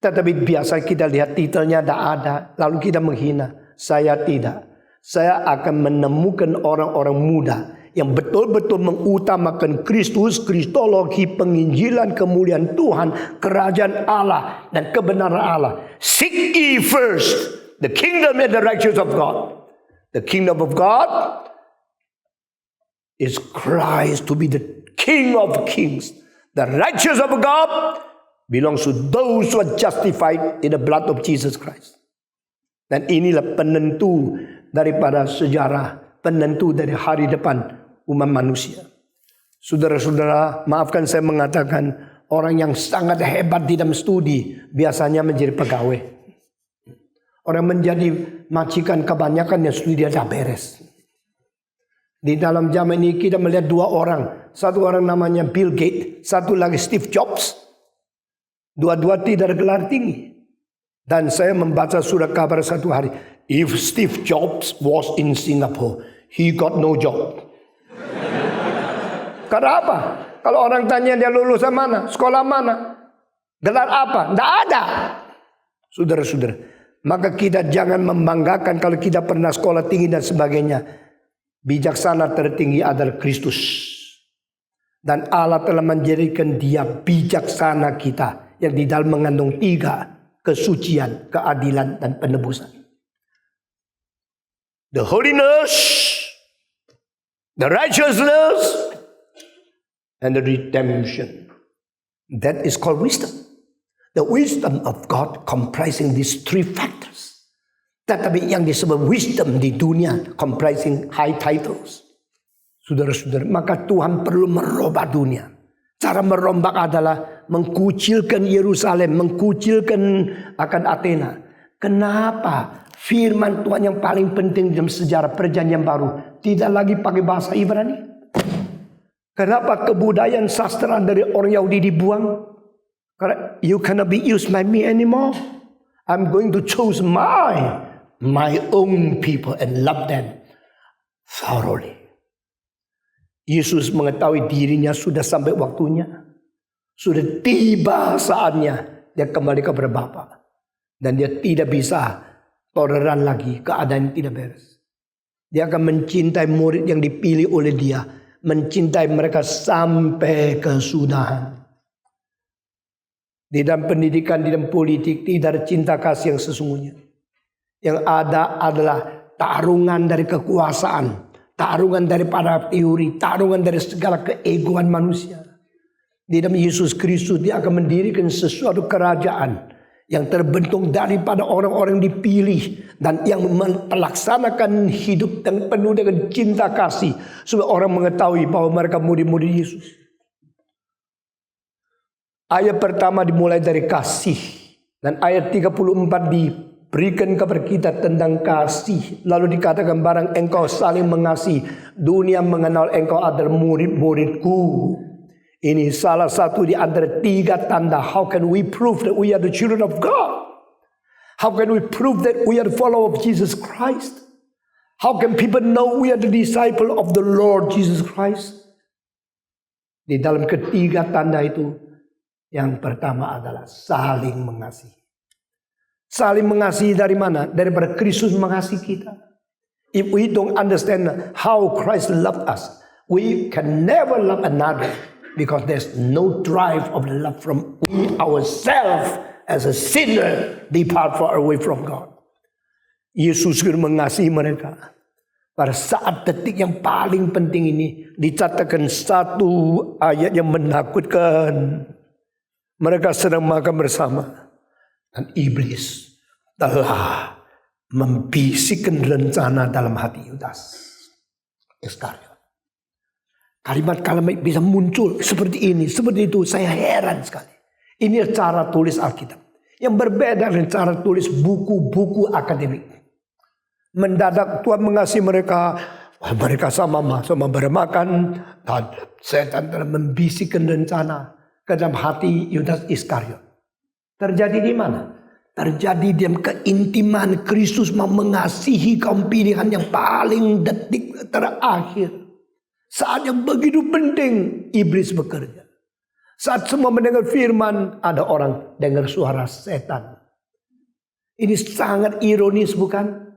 Tetapi biasa kita lihat titelnya tidak ada, lalu kita menghina. Saya tidak. Saya akan menemukan orang-orang muda yang betul-betul mengutamakan Kristus, kristologi, penginjilan, kemuliaan Tuhan, kerajaan Allah dan kebenaran Allah. Seek ye first the kingdom and the righteousness of God. The kingdom of God is Christ to be the King of kings. The righteousness of God belongs to those who are justified in the blood of Jesus Christ. Dan inilah penentu daripada sejarah, penentu dari hari depan umat manusia. Saudara-saudara, maafkan saya mengatakan, orang yang sangat hebat di dalam studi biasanya menjadi pegawai. Orang menjadi majikan kebanyakan yang studi dia dah beres. Di dalam zaman ini kita melihat dua orang. Satu orang namanya Bill Gates, satu lagi Steve Jobs. Dua-dua tidak ada gelar tinggi. Dan saya membaca surat kabar satu hari. If Steve Jobs was in Singapore, he got no job. Karena apa? Kalau orang tanya dia lulusan mana, sekolah mana, gelar apa, tidak ada. Saudara-saudara, maka kita jangan membanggakan kalau kita pernah sekolah tinggi dan sebagainya. Bijaksana tertinggi adalah Kristus. Dan Allah telah menjadikan dia bijaksana kita, yang di dalam mengandung 3. Kesucian, keadilan, dan penebusan. The holiness, the righteousness, and the redemption. That is called wisdom. The wisdom of God comprising these 3 factors. Tetapi yang disebut wisdom di dunia comprising high titles. Saudara-saudara, maka Tuhan perlu merubah dunia. Cara merombak adalah mengkucilkan Yerusalem, mengkucilkan akan Athena. Kenapa firman Tuhan yang paling penting dalam sejarah perjanjian baru tidak lagi pakai bahasa Ibrani? Kenapa kebudayaan sastra dari orang Yahudi dibuang? Karena you cannot be used by me anymore. I'm going to choose my own people and love them thoroughly. Yesus mengetahui dirinya sudah sampai waktunya. Sudah tiba saatnya dia kembali kepada Bapa. Dan dia tidak bisa toleran lagi keadaan yang tidak beres. Dia akan mencintai murid yang dipilih oleh dia. Mencintai mereka sampai kesudahan. Di dalam pendidikan, di dalam politik tidak ada cinta kasih yang sesungguhnya. Yang ada adalah taruhan dari kekuasaan, taruhan daripada teori, taruhan dari segala keegoan manusia. Di dalam Yesus Kristus dia akan mendirikan sesuatu kerajaan yang terbentuk daripada orang-orang dipilih dan yang melaksanakan hidup yang penuh dengan cinta kasih supaya orang mengetahui bahwa mereka murid-murid Yesus. Ayat pertama dimulai dari kasih dan ayat 34 diberikan kepada kita tentang kasih. Lalu dikatakan barang engkau saling mengasihi, dunia mengenal engkau adalah murid-muridku. Ini salah satu di antara 3 tanda. How can we prove that we are the children of God? How can we prove that we are the follower of Jesus Christ? How can people know we are the disciple of the Lord Jesus Christ? Di dalam ketiga tanda itu, yang pertama adalah saling mengasihi. Saling mengasihi dari mana? Daripada Kristus mengasihi kita. If we don't understand how Christ loved us, we can never love another. Because there's no drive of love from we ourselves as a sinner depart far away from God. Yesus mengasihi mereka. Pada saat detik yang paling penting ini dicatatkan satu ayat yang menakutkan. Mereka sedang makan bersama dan iblis telah membisikkan rencana dalam hati Yudas Iskariot. Kalimat-kalimat bisa muncul seperti ini, seperti itu. Saya heran sekali. Ini cara tulis Alkitab. Yang berbeda dengan cara tulis buku-buku akademik. Mendadak Tuhan mengasihi mereka. Mereka sama-sama bermakan. Dan setan telah membisikkan rencana ke dalam hati Yudas Iskariot. Terjadi di mana? Terjadi di keintiman Kristus mengasihi kaum pilihan yang paling detik terakhir. Saat yang begitu penting, iblis bekerja. Saat semua mendengar firman, ada orang dengar suara setan. Ini sangat ironis bukan?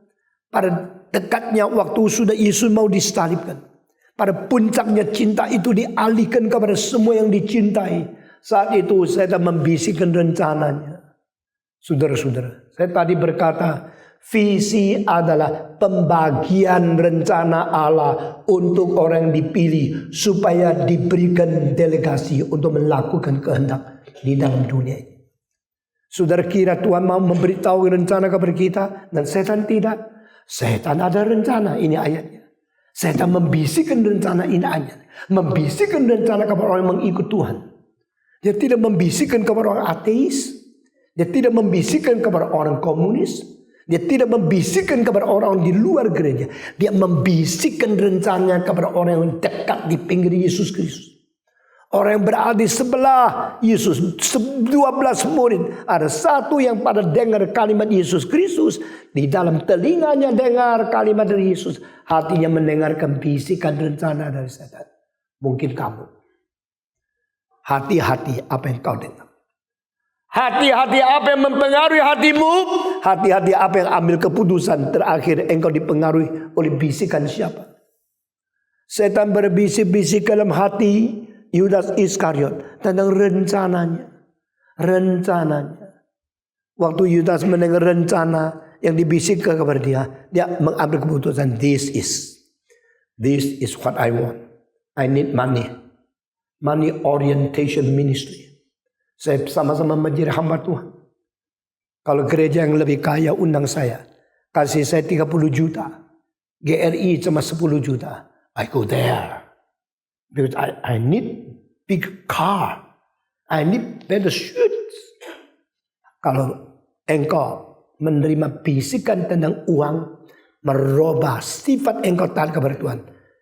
Pada dekatnya waktu sudah Yesus mau disalibkan. Pada puncaknya cinta itu dialihkan kepada semua yang dicintai. Saat itu setan membisikkan rencananya. Saudara-saudara, saya tadi berkata, visi adalah pembagian rencana Allah untuk orang yang dipilih supaya diberikan delegasi untuk melakukan kehendak di dalam dunia ini. Saudara kira Tuhan mau memberitahu rencana kepada kita dan setan tidak? Setan ada rencana, ini ayatnya. Setan membisikkan rencana, ini ayatnya. Membisikkan rencana kepada orang yang mengikut Tuhan. Dia tidak membisikkan kepada orang ateis. Dia tidak membisikkan kepada orang komunis. Dia tidak membisikkan kepada orang di luar gereja. Dia membisikkan rencananya kepada orang yang dekat di pinggir Yesus Kristus. Orang yang berada di sebelah Yesus. 12 murid. Ada satu yang pada dengar kalimat Yesus Kristus. Di dalam telinganya dengar kalimat dari Yesus. Hatinya mendengarkan bisikan rencana dari setan. Mungkin kamu. Hati-hati apa yang kau dengar. Hati-hati apa yang mempengaruhi hatimu. Hati-hati apa yang ambil keputusan. Terakhir engkau dipengaruhi oleh bisikan siapa. Setan berbisik-bisik dalam hati Yudas Iskariot tentang rencananya. Rencananya. Waktu Yudas mendengar rencana yang dibisikkan kepada dia. Dia mengambil keputusan. This is what I want. I need money. Money orientation ministry. Saya sama-sama menjadi hamba Tuhan. Kalau gereja yang lebih kaya undang saya. Kasih saya 30 juta. GRI cuma 10 juta. I go there. Because I need big car. I need better shoes. Kalau engkau menerima bisikan tentang uang. Merubah sifat engkau taat kepada Tuhan.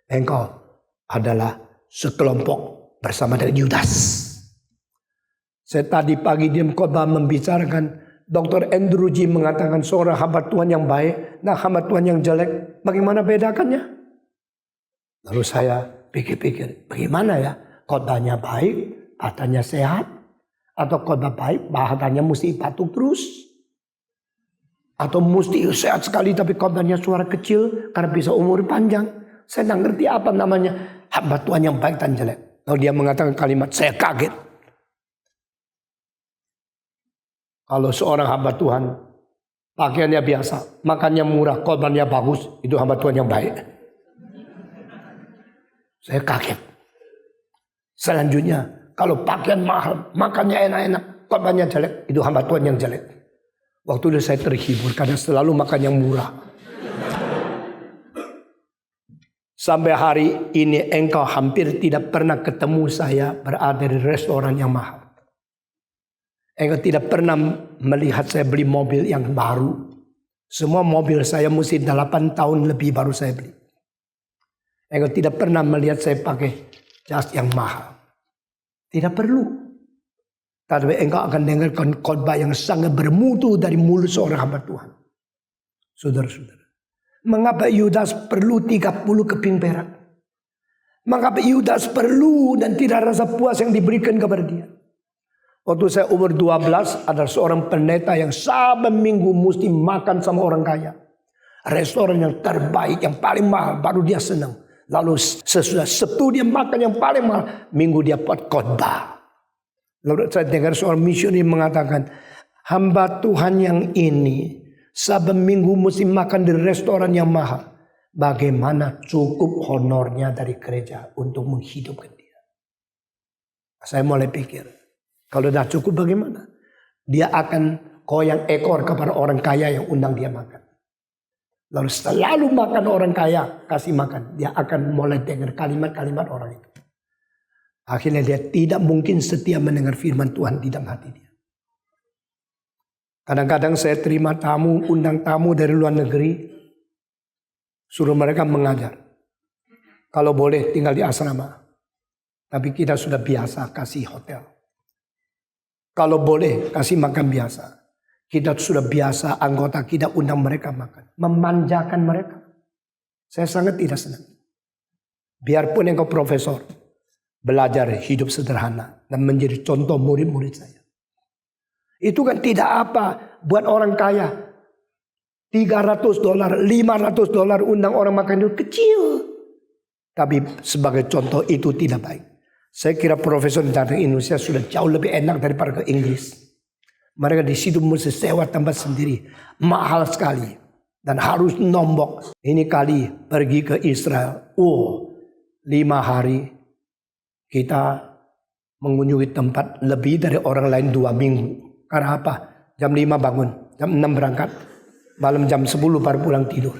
Engkau adalah sekelompok bersama dengan Yudas. Saya tadi pagi dia khotbah membicarakan Dr. Andrew G mengatakan seorang hamba Tuhan yang baik dan hamba Tuhan yang jelek. Bagaimana bedakannya? Lalu saya pikir-pikir, bagaimana ya? Khotbahnya baik, katanya sehat, atau khotbah baik, bahasannya mesti batuk terus, atau mesti sehat sekali tapi khotbahnya suara kecil karena bisa umur panjang. Saya tidak ngerti apa namanya hamba Tuhan yang baik dan jelek. Lalu dia mengatakan kalimat, saya kaget. Kalau seorang hamba Tuhan Pakaiannya biasa, makannya murah, korbannya bagus. Itu hamba Tuhan yang baik. Saya kaget. Selanjutnya, kalau pakaian mahal, makannya enak-enak, korbannya jelek, itu hamba Tuhan yang jelek. Waktu itu saya terhibur karena selalu makan yang murah. Sampai hari ini engkau hampir tidak pernah ketemu saya berada di restoran yang mahal. Engkau tidak pernah melihat saya beli mobil yang baru. Semua mobil saya mesti 8 tahun lebih baru saya beli. Engkau tidak pernah melihat saya pakai jas yang mahal. Tidak perlu. Tapi engkau akan dengarkan khotbah yang sangat bermutu dari mulut seorang hamba Tuhan. Saudara-saudara. Mengapa Yudas perlu 30 keping perak? Mengapa Yudas perlu dan tidak rasa puas yang diberikan kepada dia? Waktu saya umur 12, ada seorang pendeta yang Sabtu Minggu mesti makan sama orang kaya. Restoran yang terbaik, yang paling mahal, baru dia senang. Lalu sesudah Sabtu dia makan yang paling mahal, Minggu dia buat khotbah. Lalu saya dengar seorang misionaris mengatakan, hamba Tuhan yang ini Sabtu Minggu mesti makan di restoran yang mahal. Bagaimana cukup honornya dari gereja untuk menghidupkan dia? Saya mulai pikir, kalau dah cukup bagaimana? Dia akan koyang ekor kepada orang kaya yang undang dia makan. Lalu selalu makan orang kaya, kasih makan. Dia akan mulai dengar kalimat-kalimat orang itu. Akhirnya dia tidak mungkin setia mendengar firman Tuhan di dalam hati dia. Kadang-kadang saya terima tamu, undang tamu dari luar negeri. Suruh mereka mengajar. Kalau boleh tinggal di asrama. Tapi kita sudah biasa kasih hotel. Kalau boleh kasih makan biasa. Kita sudah biasa anggota kita undang mereka makan. Memanjakan mereka. Saya sangat tidak senang. Biarpun engkau profesor. Belajar hidup sederhana. Dan menjadi contoh murid-murid saya. Itu kan tidak apa buat orang kaya. $300, $500 undang orang makan itu kecil. Tapi sebagai contoh itu tidak baik. Saya kira profesor dari Indonesia sudah jauh lebih enak daripada ke Inggris. Mereka di situ mesti sewa tempat sendiri. Mahal sekali. Dan harus nombok. Ini kali pergi ke Israel. 5 hari kita mengunjungi tempat lebih dari orang lain 2 minggu. Karena apa? Jam 5 bangun. Jam 6 berangkat. Malam jam 10 baru pulang tidur.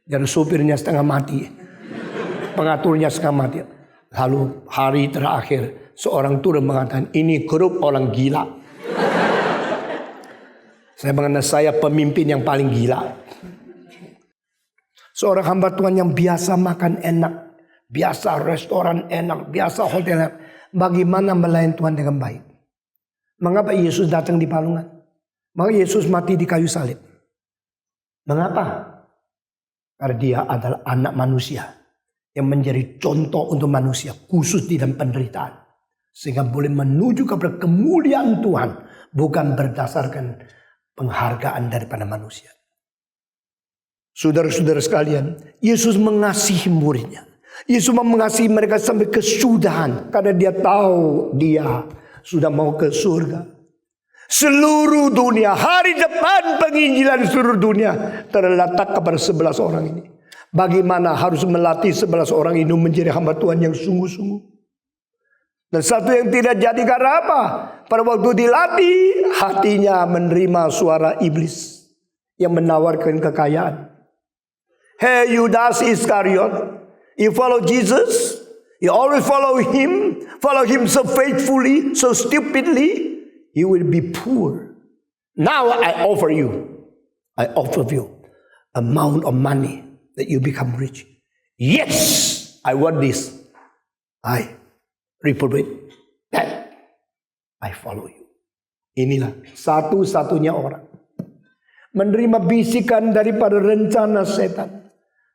Dan supirnya setengah mati. Pengaturnya setengah mati. Lalu hari terakhir seorang turun mengatakan ini grup orang gila. Saya mengatakan saya pemimpin yang paling gila. Seorang hamba Tuhan yang biasa makan enak. Biasa restoran enak. Biasa hotel enak. Bagaimana melayani Tuhan dengan baik? Mengapa Yesus datang di palungan? Mengapa Yesus mati di kayu salib? Mengapa? Karena dia adalah anak manusia. Yang menjadi contoh untuk manusia. Khusus di dalam penderitaan. Sehingga boleh menuju kepada kemuliaan Tuhan. Bukan berdasarkan penghargaan daripada manusia. Saudara-saudara sekalian. Yesus mengasihi muridnya. Yesus mengasihi mereka sampai kesudahan. Karena dia tahu dia sudah mau ke surga. Seluruh dunia, hari depan penginjilan seluruh dunia terletak kepada 11 orang ini. Bagaimana harus melatih 11 orang ini menjadi hamba Tuhan yang sungguh-sungguh. Dan satu yang tidak jadi karena apa? Pada waktu dilatih, hatinya menerima suara iblis yang menawarkan kekayaan. Hey Yudas Iskariot, you follow Jesus? You always follow him so faithfully, so stupidly, you will be poor. Now I offer you amount of money that you become rich. Yes, I want this. I reprobate that. I follow you. Inilah satu-satunya orang menerima bisikan daripada rencana setan.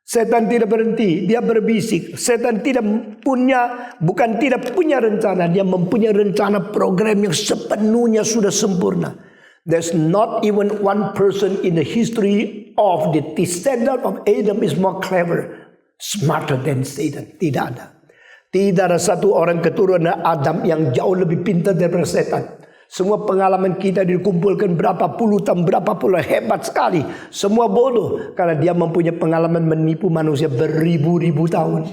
Setan tidak berhenti, dia berbisik. Setan bukan tidak punya rencana, dia mempunyai rencana program yang sepenuhnya sudah sempurna. There's not even one person in the history of the descendant of Adam is more clever, smarter than Satan. Tidak ada. Tidak ada satu orang keturunan Adam yang jauh lebih pintar daripada setan. Semua pengalaman kita dikumpulkan berapa puluh tahun, berapa puluh, hebat sekali. Semua bodoh karena dia mempunyai pengalaman menipu manusia beribu-ribu tahun.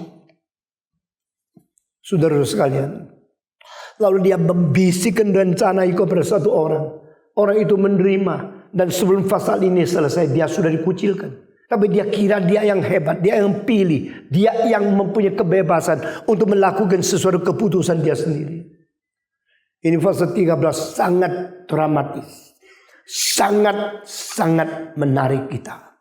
Saudara sekalian, lalu dia membisikkan rencana itu kepada satu orang. Orang itu menerima, dan sebelum pasal ini selesai dia sudah dikucilkan. Tapi dia kira dia yang hebat, dia yang pilih, dia yang mempunyai kebebasan untuk melakukan sesuatu keputusan dia sendiri. Ini pasal 13 sangat dramatis. Sangat menarik kita.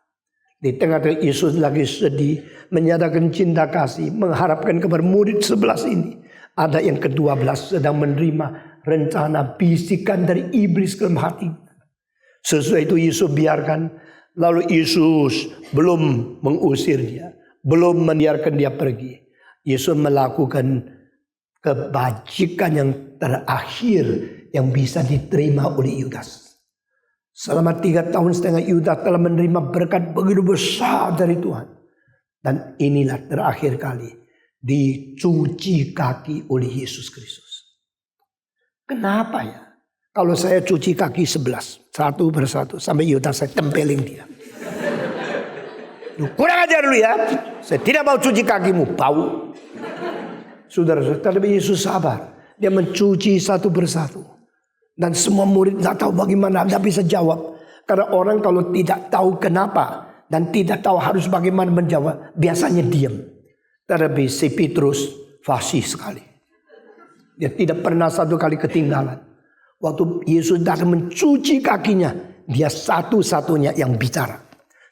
Di tengah-tengah Yesus lagi sedih, menyatakan cinta kasih, mengharapkan kepada murid 11 ini. Ada yang ke-12 sedang menerima rencana bisikan dari iblis ke dalam hati. Sesuai itu Yesus biarkan. Lalu Yesus belum mengusir dia, belum membiarkan dia pergi. Yesus melakukan kebajikan yang terakhir yang bisa diterima oleh Yudas. Selama 3,5 tahun Yudas telah menerima berkat begitu besar dari Tuhan. Dan inilah terakhir kali dicuci kaki oleh Yesus Kristus. Kenapa ya? Kalau saya cuci kaki 11, satu persatu, sampai Yudas saya tempelin dia. Kurang ajar lu ya, saya tidak mau cuci kakimu, bau. Saudara-saudara, tapi Yesus sabar. Dia mencuci satu persatu. Dan semua murid tidak tahu bagaimana, tidak bisa jawab. Karena orang kalau tidak tahu kenapa dan tidak tahu harus bagaimana menjawab, biasanya diam. Tapi si Petrus fasih sekali. Dia tidak pernah satu kali ketinggalan. Waktu Yesus datang mencuci kakinya, dia satu-satunya yang bicara.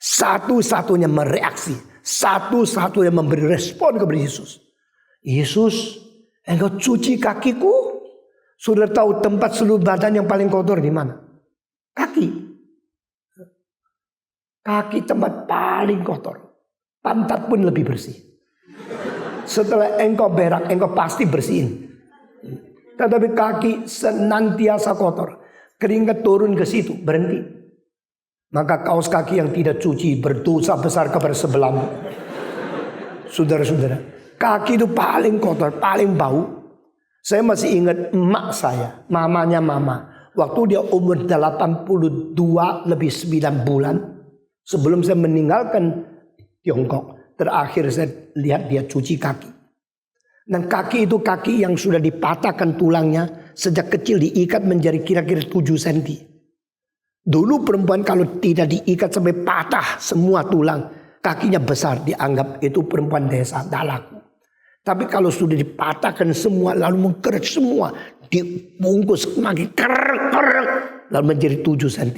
Satu-satunya mereaksi. Satu-satunya memberi respon kepada Yesus. Yesus, engkau cuci kakiku. Sudah tahu tempat seluruh badan yang paling kotor di mana? Kaki. Kaki tempat paling kotor. Pantat pun lebih bersih. Setelah engkau berak, engkau pasti bersihin. Tetapi kaki senantiasa kotor. Keringat turun ke situ, berhenti. Maka kaos kaki yang tidak cuci berdosa besar kepada sebelahmu. Saudara-saudara, kaki itu paling kotor, paling bau. Saya masih ingat emak saya, mamanya mama. Waktu dia umur 82 lebih 9 bulan. Sebelum saya meninggalkan Tiongkok. Terakhir saya lihat dia cuci kaki. Dan kaki itu kaki yang sudah dipatahkan tulangnya. Sejak kecil diikat menjadi kira-kira 7 cm. Dulu perempuan kalau tidak diikat sampai patah semua tulang. Kakinya besar, dianggap itu perempuan desa, tidak laku. Tapi kalau sudah dipatahkan semua, lalu mengkerek semua, dibungkus makin kerek, lalu menjadi 7 cm.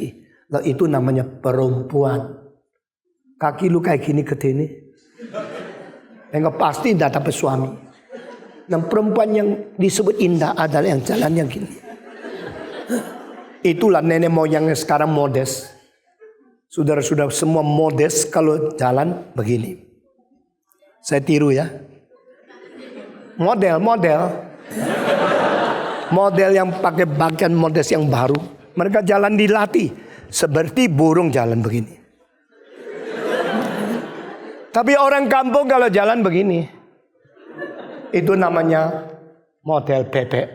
Lalu itu namanya perempuan. Kaki lu kayak gini ke sini, enggak pasti tidak dapat suami. Dan perempuan yang disebut indah adalah yang jalan yang gini. Itulah nenek moyangnya sekarang modest. Saudara-saudara semua modest kalau jalan begini. Saya tiru ya. Model yang pakai bagian modest yang baru. Mereka jalan dilatih. Seperti burung jalan begini. Tapi orang kampung kalau jalan begini. Itu namanya model bebek.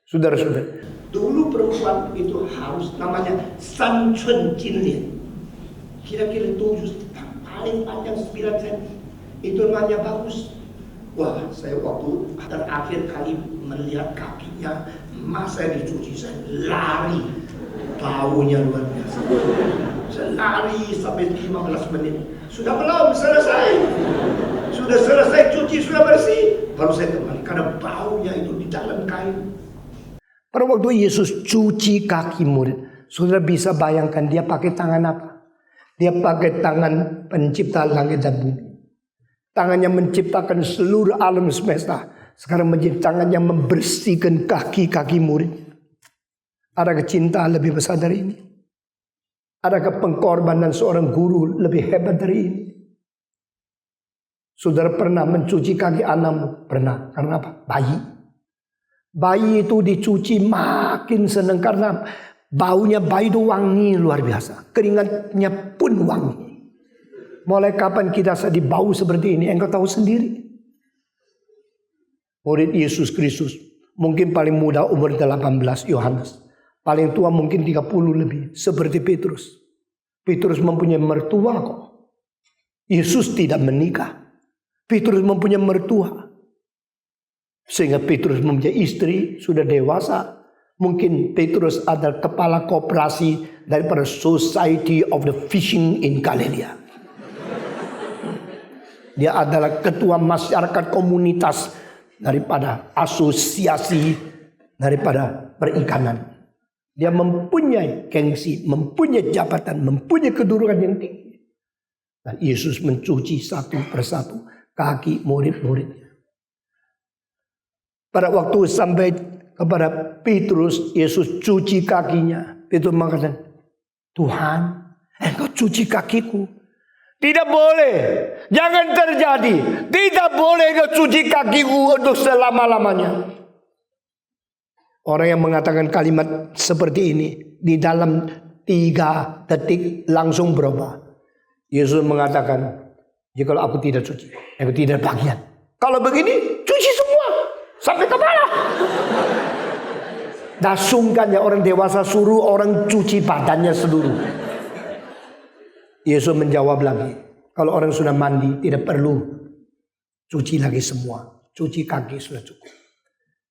Saudara-saudara. Dulu perempuan itu harus namanya sanchun jinlin. Kira-kira 7 paling panjang 9 cm. Itu namanya bagus. Wah, saya waktu terakhir kali melihat kakinya, saya dicuci, saya lari. Baunya luar biasa. Saya lari sampai 15 menit. Sudah belum selesai. Sudah selesai cuci, sudah bersih. Baru saya kembali, karena baunya itu di dalam kain. Pada waktu Yesus cuci kaki murid, sudah bisa bayangkan dia pakai tangan apa? Dia pakai tangan pencipta langit dan bumi. Tangannya menciptakan seluruh alam semesta. Sekarang menjadi tangan yang membersihkan kaki-kaki murid. Ada kecintaan lebih besar dari ini? Adakah pengorbanan seorang guru lebih hebat dari ini? Saudara pernah mencuci kaki anakmu? Pernah. Karena apa? Bayi. Bayi itu dicuci makin senang karena baunya bayi itu wangi luar biasa. Keringatnya pun wangi. Mulai kapan kita sedih bau seperti ini? Engkau tahu sendiri. Murid Yesus Kristus Mungkin paling muda umur 18 Yohanes. Paling tua mungkin 30 lebih. Seperti Petrus. Petrus mempunyai mertua kok. Yesus tidak menikah. Petrus mempunyai mertua. Sehingga Petrus mempunyai istri. Sudah dewasa. Mungkin Petrus adalah kepala koperasi daripada Society of the Fishing in Galilee. Dia adalah ketua masyarakat komunitas daripada asosiasi daripada perikanan. Dia mempunyai gengsi, mempunyai jabatan, mempunyai kedudukan yang tinggi. Dan Yesus mencuci satu persatu kaki murid-muridnya. Pada waktu sampai kepada Petrus, Yesus cuci kakinya. Petrus mengatakan, Tuhan, Engkau cuci kakiku. Tidak boleh. Jangan terjadi. Tidak boleh engkau cuci kakiku untuk selama-lamanya. Orang yang mengatakan kalimat seperti ini di dalam 3 detik langsung berubah. Yesus mengatakan, jika aku tidak cuci, aku tidak bagian. Kalau begini, cuci semua sampai kepala. Dah sungkan ya orang dewasa suruh orang cuci badannya seluruh. Yesus menjawab lagi, kalau orang sudah mandi tidak perlu cuci lagi semua. Cuci kaki sudah cukup.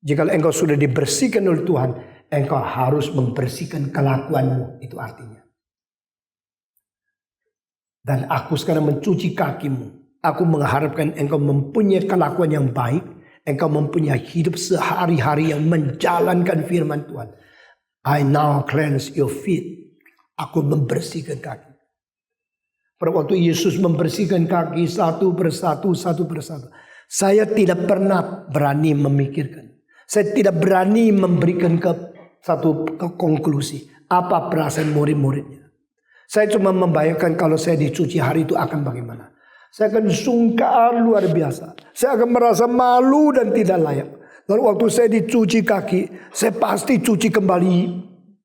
Jika engkau sudah dibersihkan oleh Tuhan, engkau harus membersihkan kelakuanmu. Itu artinya. Dan aku sekarang mencuci kakimu. Aku mengharapkan engkau mempunyai kelakuan yang baik. Engkau mempunyai hidup sehari-hari yang menjalankan firman Tuhan. I now cleanse your feet. Aku membersihkan kaki. Pada waktu Yesus membersihkan kaki satu persatu. Saya tidak pernah berani memikirkan. Saya tidak berani memberikan satu konklusi. Apa perasaan murid-muridnya. Saya cuma membayangkan kalau saya dicuci hari itu akan bagaimana. Saya akan sungkan luar biasa. Saya akan merasa malu dan tidak layak. Lalu waktu saya dicuci kaki, saya pasti cuci kembali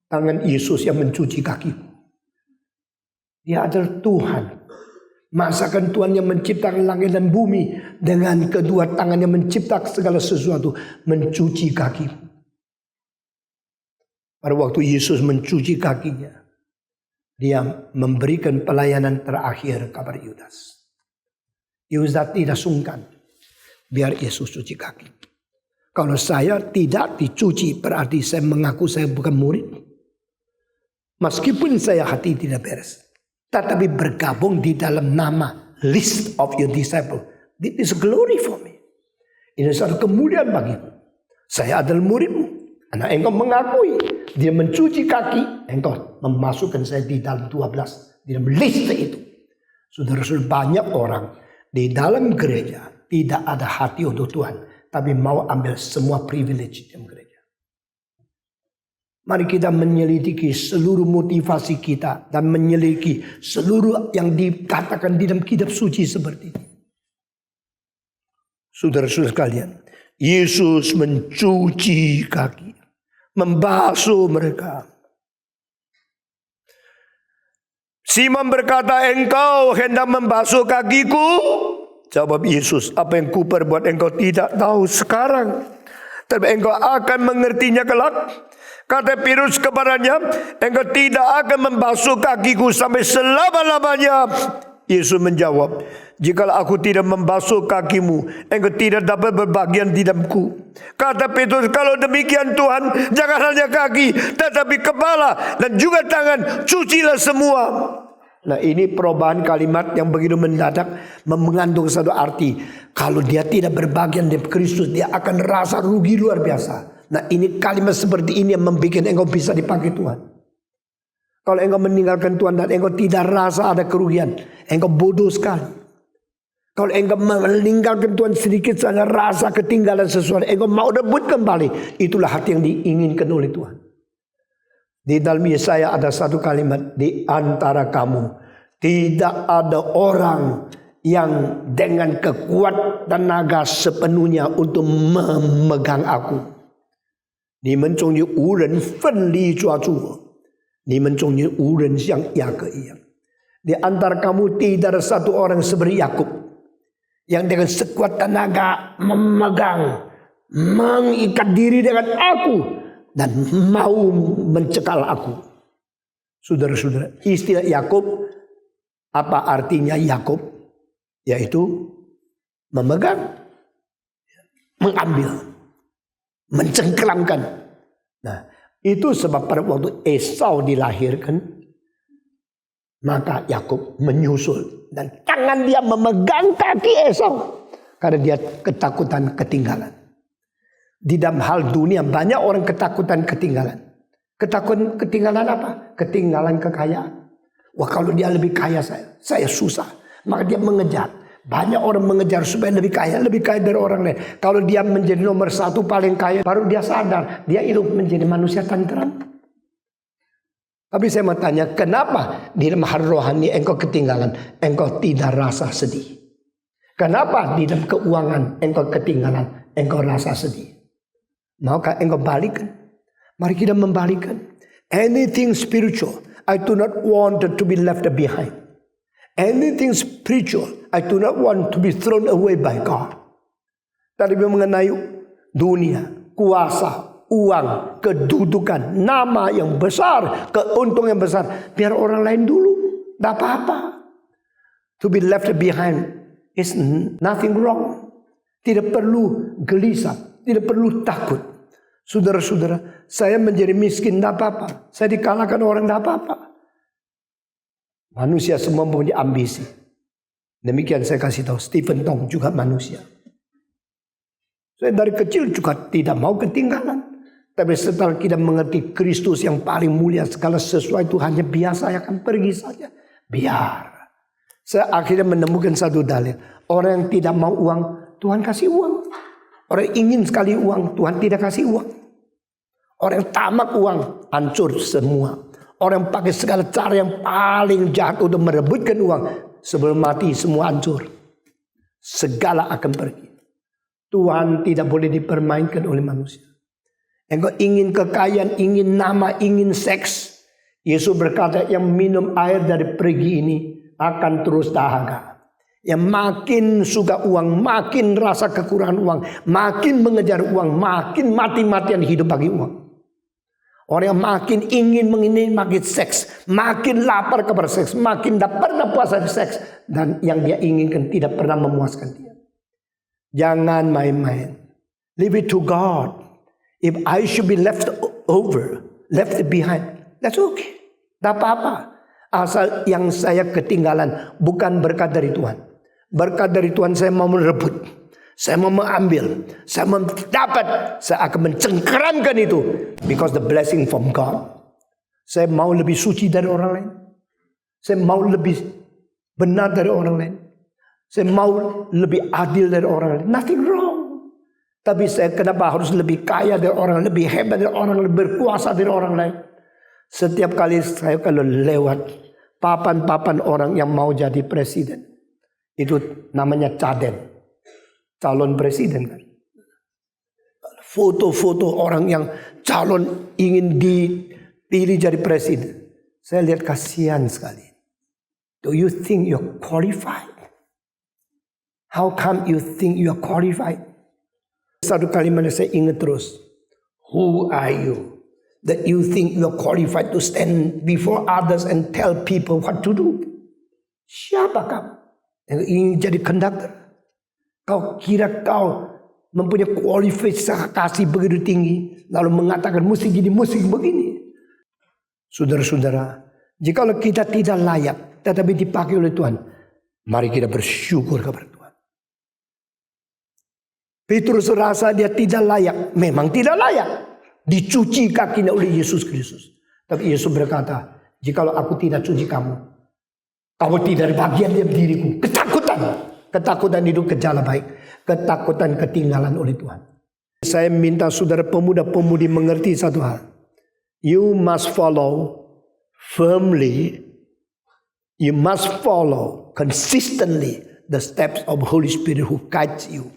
tangan Yesus yang mencuci kakiku. Dia adalah Tuhan. Masakan Tuhan yang menciptakan langit dan bumi. Dengan kedua tangannya menciptakan segala sesuatu. Mencuci kaki. Pada waktu Yesus mencuci kakinya. Dia memberikan pelayanan terakhir kepada Yudas. Yudas tidak sungkan. Biar Yesus cuci kaki. Kalau saya tidak dicuci berarti saya mengaku saya bukan murid. Meskipun saya hati tidak beres. Tetapi bergabung di dalam nama list of your disciple. It is glory for me. Ini satu kemuliaan bagiku. Saya adalah muridmu. Karena engkau mengakui. Dia mencuci kaki. Engkau memasukkan saya di dalam 12. Di dalam list itu. Saudara-saudara, banyak orang di dalam gereja tidak ada hati untuk Tuhan. Tapi mau ambil semua privilege dalam gereja. Mari kita menyelidiki seluruh motivasi kita. Dan menyelidiki seluruh yang dikatakan di dalam kitab suci seperti ini. Saudara-saudara sekalian. Yesus mencuci kaki. Membasuh mereka. Simon berkata, engkau hendak membasuh kakiku? Jawab Yesus, apa yang ku perbuat engkau tidak tahu sekarang. Tapi engkau akan mengertinya kelak. Kata Petrus kepadanya, engkau tidak akan membasuh kakiku sampai selama-lamanya. Yesus menjawab, jikalau aku tidak membasuh kakimu, engkau tidak dapat berbagian di dalamku. Kata Petrus, kalau demikian Tuhan, jangan hanya kaki, tetapi kepala dan juga tangan, cucilah semua. Nah, ini perubahan kalimat yang begitu mendadak mengandung satu arti. Kalau dia tidak berbagian dengan Kristus, dia akan rasa rugi luar biasa. Nah, ini kalimat seperti ini yang membuat engkau bisa dipakai Tuhan. Kalau engkau meninggalkan Tuhan dan engkau tidak rasa ada kerugian, engkau bodoh sekali. Kalau engkau meninggalkan Tuhan sedikit saja rasa ketinggalan sesuatu, engkau mau rebut kembali. Itulah hati yang diinginkan oleh Tuhan. Di dalam Yesaya ada satu kalimat, di antara kamu tidak ada orang yang dengan kekuatan tenaga sepenuhnya untuk memegang aku. 你们中有无人奋力抓住我，你们中有无人像雅各一样。Di antara kamu tidak ada satu orang seperti Yakub yang dengan sekuat tenaga memegang mengikat diri dengan aku dan mau mencekal aku. Saudara-saudara, istilah Yakub, apa artinya Yakub? Yaitu memegang, mengambil, mencengkeramkan. Nah, itu sebab pada waktu Esau dilahirkan, maka Yakub menyusul dan tangan dia memegang kaki Esau karena dia ketakutan ketinggalan. Di dalam hal dunia banyak orang ketakutan ketinggalan. Ketakutan ketinggalan apa? Ketinggalan kekayaan. Wah, kalau dia lebih kaya saya susah. Maka dia mengejar. Banyak orang mengejar supaya lebih kaya dari orang lain. Kalau dia menjadi nomor 1 paling kaya, baru dia sadar dia hidup menjadi manusia tentram. Tapi saya mau tanya, kenapa di dalam hal rohani engkau ketinggalan, engkau tidak rasa sedih? Kenapa di dalam keuangan engkau ketinggalan, engkau rasa sedih? Maukah engkau balikan? Mari kita membalikkan. Anything spiritual, I do not want to be left behind. Anything spiritual, I do not want to be thrown away by God. Tadi mengenai dunia, kuasa, uang, kedudukan, nama yang besar, keuntungan yang besar, biar orang lain dulu, tidak apa-apa. To be left behind is nothing wrong. Tidak perlu gelisah, tidak perlu takut. Saudara-saudara, saya menjadi miskin tidak apa-apa. Saya dikalahkan orang tidak apa-apa. Manusia semua mempunyai ambisi. Demikian saya kasih tahu, Stephen Tong juga manusia. Saya dari kecil juga tidak mau ketinggalan. Tapi setelah kita mengerti Kristus yang paling mulia, segala sesuatu hanya biasa akan pergi saja. Biar. Saya akhirnya menemukan satu dalil. Orang yang tidak mau uang, Tuhan kasih uang. Orang yang ingin sekali uang, Tuhan tidak kasih uang. Orang yang tamak uang, hancur semua. Orang yang pakai segala cara yang paling jahat untuk merebutkan uang, sebelum mati semua hancur. Segala akan pergi. Tuhan tidak boleh dipermainkan oleh manusia. Engkau ingin kekayaan, ingin nama, ingin seks. Yesus berkata, yang minum air dari perigi ini akan terus dahaga. Yang makin suka uang, makin rasa kekurangan uang, makin mengejar uang, makin mati-matian hidup bagi uang. Orang yang makin ingin makin seks, makin lapar kepada seks, makin tidak pernah puas dari seks, dan yang dia inginkan tidak pernah memuaskan dia. Jangan main-main. Leave it to God. If I should be left behind, that's okay. Tidak apa-apa. Asal yang saya ketinggalan bukan berkat dari Tuhan. Berkat dari Tuhan saya mau merebut, saya mau mengambil, saya mau dapat, saya akan mencengkeramkan itu. Because the blessing from God. Saya mau lebih suci dari orang lain. Saya mau lebih benar dari orang lain. Saya mau lebih adil dari orang lain. Nothing wrong. Tapi saya kenapa harus lebih kaya dari orang, lebih hebat dari orang, lebih berkuasa dari orang lain. Setiap kali saya kalau lewat papan-papan orang yang mau jadi presiden. Itu namanya caden. Calon presiden kan. Foto-foto orang yang calon ingin dipilih jadi presiden. Saya lihat kasihan sekali. Do you think you're qualified? How come you think you're qualified? Satu kalimat saya ingat terus. Who are you? That you think you're qualified to stand before others and tell people what to do? Siapa kamu? Yang ingin jadi konduktor. Kau kira kau mempunyai kualifikasi begitu tinggi, lalu mengatakan mesti jadi musik begini. Saudara-saudara, jikalau kita tidak layak tetapi dipakai oleh Tuhan, mari kita bersyukur kepada Tuhan. Petrus rasa dia tidak layak, memang tidak layak dicuci kakinya oleh Yesus Kristus. Tapi Yesus berkata, jikalau aku tidak cuci kamu tidak bagian dari diriku. Ketakutan itu gejala baik. Ketakutan ketinggalan oleh Tuhan. Saya minta saudara pemuda-pemudi mengerti satu hal. You must follow firmly. You must follow consistently the steps of Holy Spirit who guides you.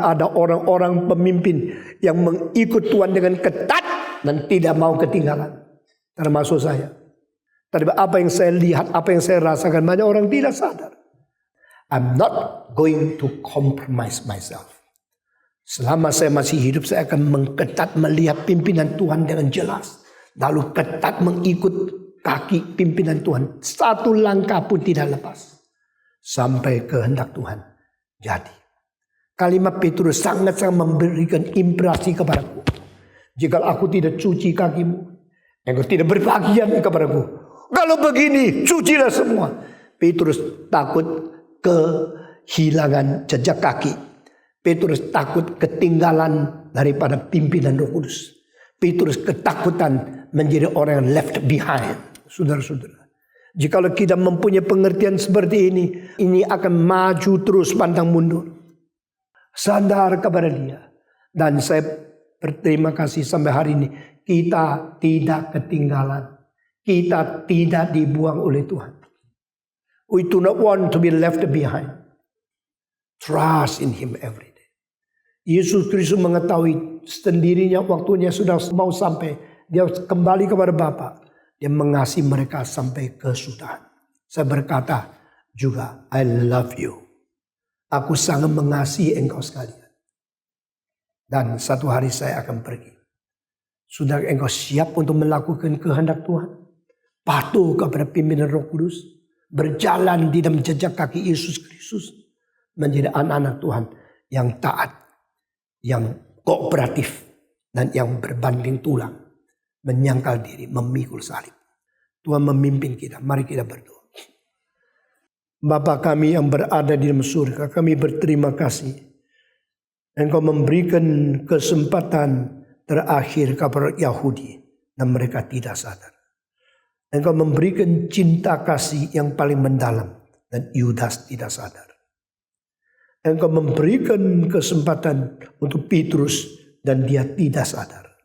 Ada orang-orang pemimpin yang mengikut Tuhan dengan ketat dan tidak mau ketinggalan. Termasuk saya. Tapi apa yang saya lihat, apa yang saya rasakan, banyak orang tidak sadar. I'm not going to compromise myself. Selama saya masih hidup, saya akan mengetat melihat pimpinan Tuhan dengan jelas. Lalu ketat mengikut kaki pimpinan Tuhan. Satu langkah pun tidak lepas. Sampai kehendak Tuhan jadi. Kalimat Petrus sangat-sangat memberikan impresi kepadaku. Jika aku tidak cuci kakimu, engkau tidak berbagian kepadaku. Kalau begini, cucilah semua. Petrus takut kehilangan jejak kaki. Petrus takut ketinggalan daripada pimpinan Roh Kudus. Petrus ketakutan menjadi orang yang left behind. Saudara-saudara, jikalau kita mempunyai pengertian seperti ini akan maju terus pantang mundur. Sadar kepada Dia. Dan saya berterima kasih sampai hari ini. Kita tidak ketinggalan. Kita tidak dibuang oleh Tuhan. We do not want to be left behind. Trust in Him every day. Yesus Kristus mengetahui sendirinya waktunya sudah mau sampai. Dia kembali kepada Bapa. Dia mengasihi mereka sampai kesudahan. Saya berkata juga, I love you. Aku sangat mengasihi engkau sekalian. Dan satu hari saya akan pergi. Sudah engkau siap untuk melakukan kehendak Tuhan? Patuh kepada pimpinan Roh Kudus. Berjalan di dalam jejak kaki Yesus Kristus. Menjadi anak-anak Tuhan yang taat. Yang kooperatif dan yang berbanding tulang, menyangkal diri, memikul salib. Tuhan memimpin kita, mari kita berdoa. Bapa kami yang berada di dalam surga, kami berterima kasih. Engkau memberikan kesempatan terakhir kepada Yahudi dan mereka tidak sadar. Engkau memberikan cinta kasih yang paling mendalam dan Yudas tidak sadar. Engkau memberikan kesempatan untuk Petrus dan dia tidak sadar.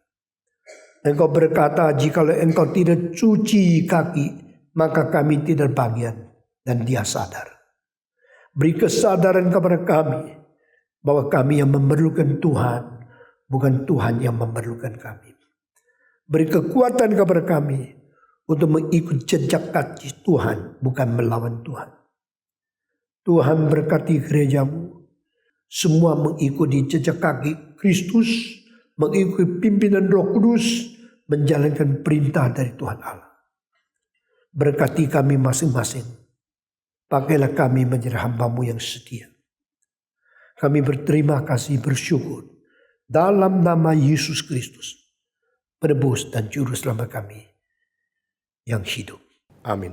Engkau berkata, jikalau engkau tidak cuci kaki, maka kami tidak bagian. Dan dia sadar. Beri kesadaran kepada kami bahwa kami yang memerlukan Tuhan, bukan Tuhan yang memerlukan kami. Beri kekuatan kepada kami untuk mengikut jejak kaki Tuhan, bukan melawan Tuhan. Tuhan berkati gerejamu. Semua mengikuti jejak kaki Kristus. Mengikuti pimpinan Roh Kudus. Menjalankan perintah dari Tuhan Allah. Berkati kami masing-masing. Pakailah kami menjadi hamba-Mu yang setia. Kami berterima kasih bersyukur. Dalam nama Yesus Kristus. Penebus dan juru selamat kami yang hidup. Amin.